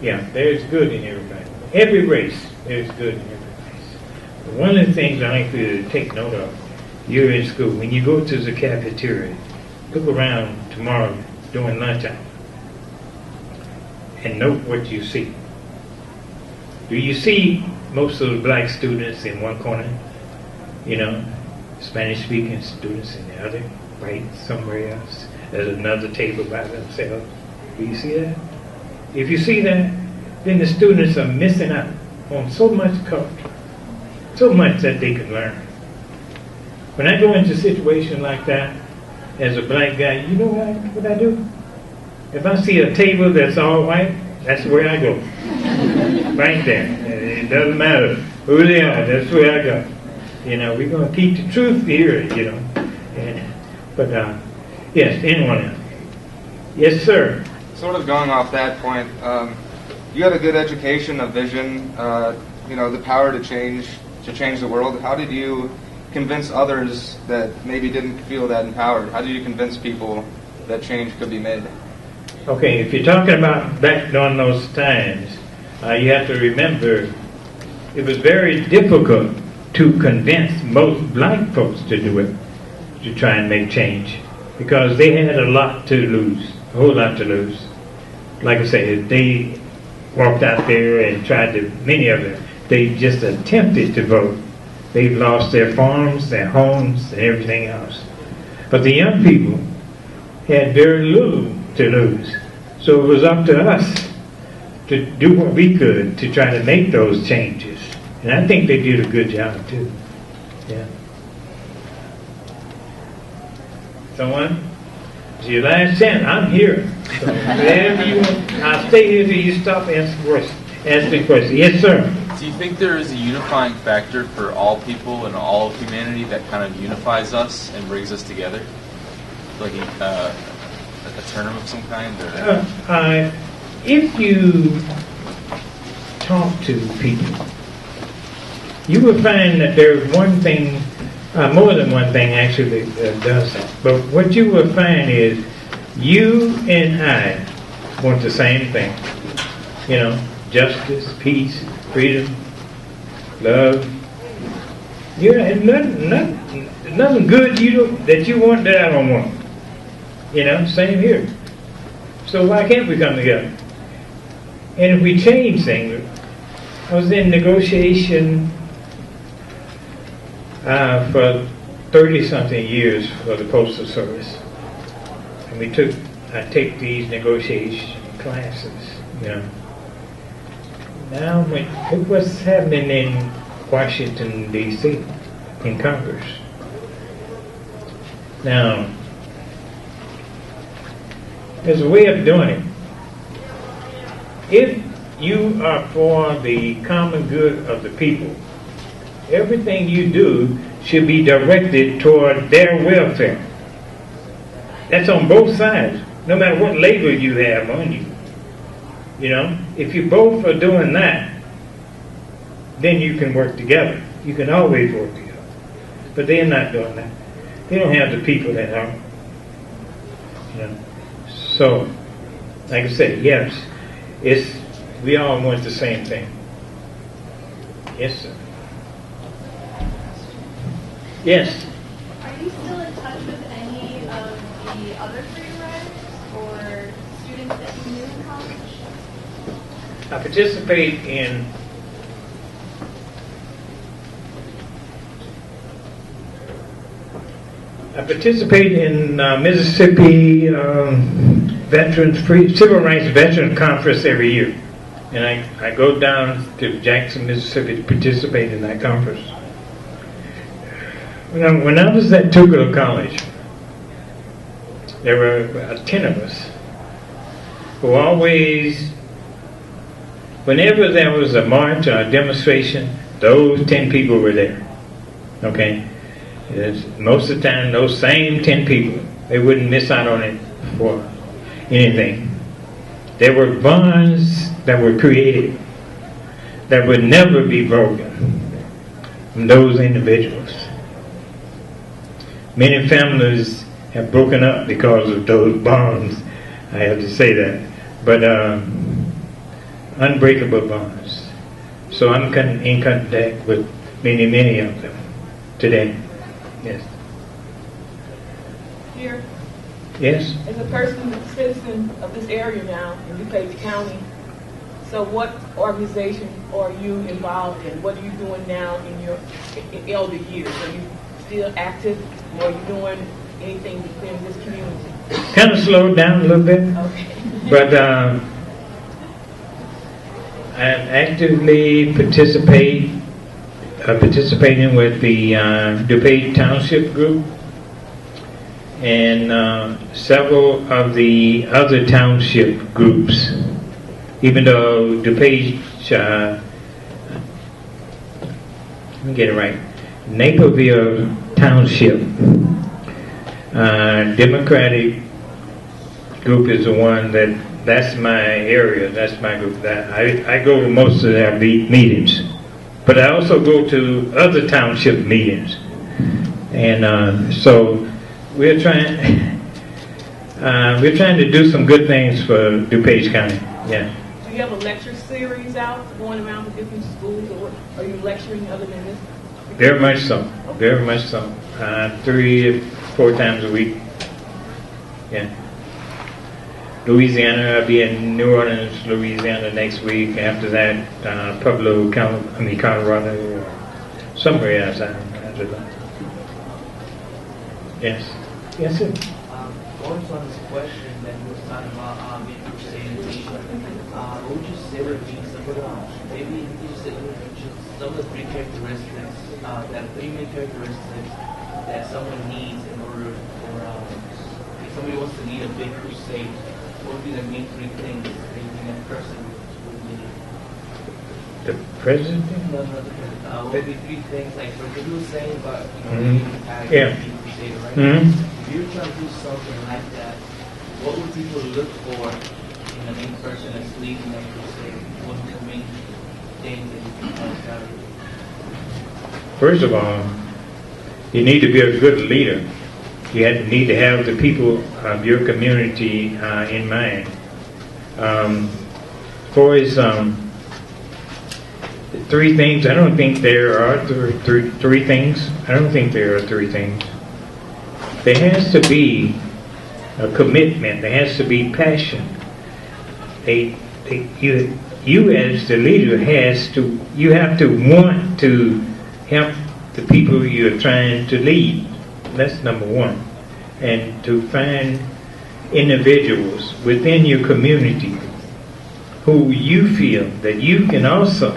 yeah, there's good in everybody. Every race, there's good in every race. But one of the things I like for you to take note of, you're in school, when you go to the cafeteria, look around tomorrow during lunchtime and note what you see. Do you see most of the black students in one corner? Spanish-speaking students in the other, right somewhere else. There's another table by themselves. Do you see that? If you see that, then the students are missing out on so much culture, so much that they can learn. When I go into a situation like that, as a black guy, you know what I do? If I see a table that's all white, that's where I go. Right there. It doesn't matter who they are, that's where I go. We're going to keep the truth here, But, yes, anyone else? Yes, sir. Sort of going off that point, you had a good education, a vision, the power to change the world. How did you convince others that maybe didn't feel that empowered? How do you convince people that change could be made? Okay, if you're talking about back during those times, you have to remember it was very difficult to convince most black folks to do it, to try and make change, because they had a lot to lose, a whole lot to lose. Like I say, if they walked out there and tried to, many of them, they just attempted to vote. They've lost their farms, their homes, and everything else. But the young people had very little to lose. So it was up to us to do what we could to try to make those changes. And I think they did a good job too. Yeah. Someone? It's your last chance. I'm here. So whatever you want, I'll stay here till you stop asking questions. Yes, sir. Do you think there is a unifying factor for all people and all of humanity that kind of unifies us and brings us together? Like a term of some kind? Or? If you talk to people, you will find that there's one thing, more than one thing actually that does that. But what you will find is you and I want the same thing. Justice, peace, freedom, love. And nothing good that you want that I don't want. Same here. So why can't we come together? And if we change things, I was in negotiation for 30-something years for the Postal Service. And I take these negotiation classes, Now, look what's happening in Washington, D.C., in Congress. Now, there's a way of doing it. If you are for the common good of the people, Everything you do should be directed toward their welfare. That's on both sides, no matter what label you have on you. You know, if you both are doing that, then you can work together. You can always work together. But they're not doing that. They don't have the people that are. You know. So, like I said, yes, we all want the same thing. Yes, sir. Yes. Are you still in touch with any of the other freedom riders or students that you knew in college? I participate in Mississippi Veterans Civil Rights Veterans Conference every year, and I go down to Jackson, Mississippi to participate in that conference. When I was at Tucano College, there were about 10 of us who always, whenever there was a march or a demonstration, those 10 people were there. Okay? Most of the time, those same 10 people, they wouldn't miss out on it for anything. There were bonds that were created that would never be broken from those individuals. Many families have broken up because of those bonds. I have to say that. But unbreakable bonds. So I'm in contact with many of them today. Yes. Here, Yes. as a person, a citizen of this area now in DuPage County, so what organization are you involved in? What are you doing now in your elder years? Are you still active, or are you doing anything within this community? Kind of slowed down a little bit. Okay. But I'm actively participating with the DuPage Township Group and several of the other township groups. Even though DuPage, let me get it right, Naperville Township Democratic group is the one that's my area, that's my group. I go to most of their meetings. But I also go to other township meetings, and so we're trying to do some good things for DuPage County. Yeah. Do you have a lecture series out going around to different schools, or are you lecturing other than this? Very much so. Very much so. 3 or 4 times a week. Yeah. Louisiana, I'll be in New Orleans, Louisiana next week. After that, Pueblo, Colorado, or somewhere else. I don't know. Yes. Yes, sir. Going on this question that you were talking about being sanitation, what would you say would be some of the, maybe you could just say some of the 3 characteristics, that 3 main characteristics that someone needs in order for, if somebody wants to lead a big crusade, what would be the main 3 things that you think that person would need? The president? No, the president. What would be 3 things, like, for what you were saying about, Yeah. big crusade, right? Mm-hmm. If you're trying to do something like that, what would people look for in the main person that's leading that crusade? What are the main things that you can find out? First of all, you need to be a good leader. You need to have the people of your community in mind. For his 3 things, I don't think there are 3 things. I don't think there are 3 things. There has to be a commitment. There has to be passion. You as the leader you have to want to help the people you're trying to lead. That's number 1. And to find individuals within your community who you feel that you can also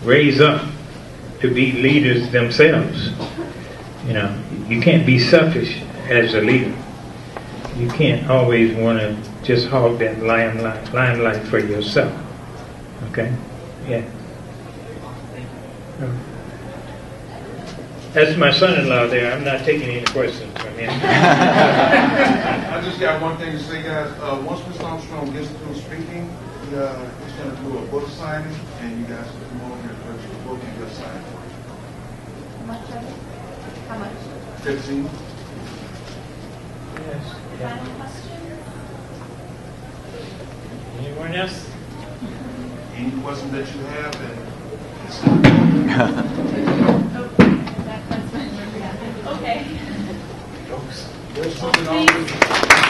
raise up to be leaders themselves. You know, you can't be selfish as a leader. You can't always want to just hog that limelight for yourself. Okay? Yeah. That's my son-in-law there. I'm not taking any questions from him. I just got one thing to say, guys. Once Mr. Armstrong gets through speaking, he's going to do a book signing, and you guys can come over here and purchase the book and get signed for it. How much of it? How much? 15. Yes. Final questions? Anyone else? Any questions that you have, and Okay. there's something always.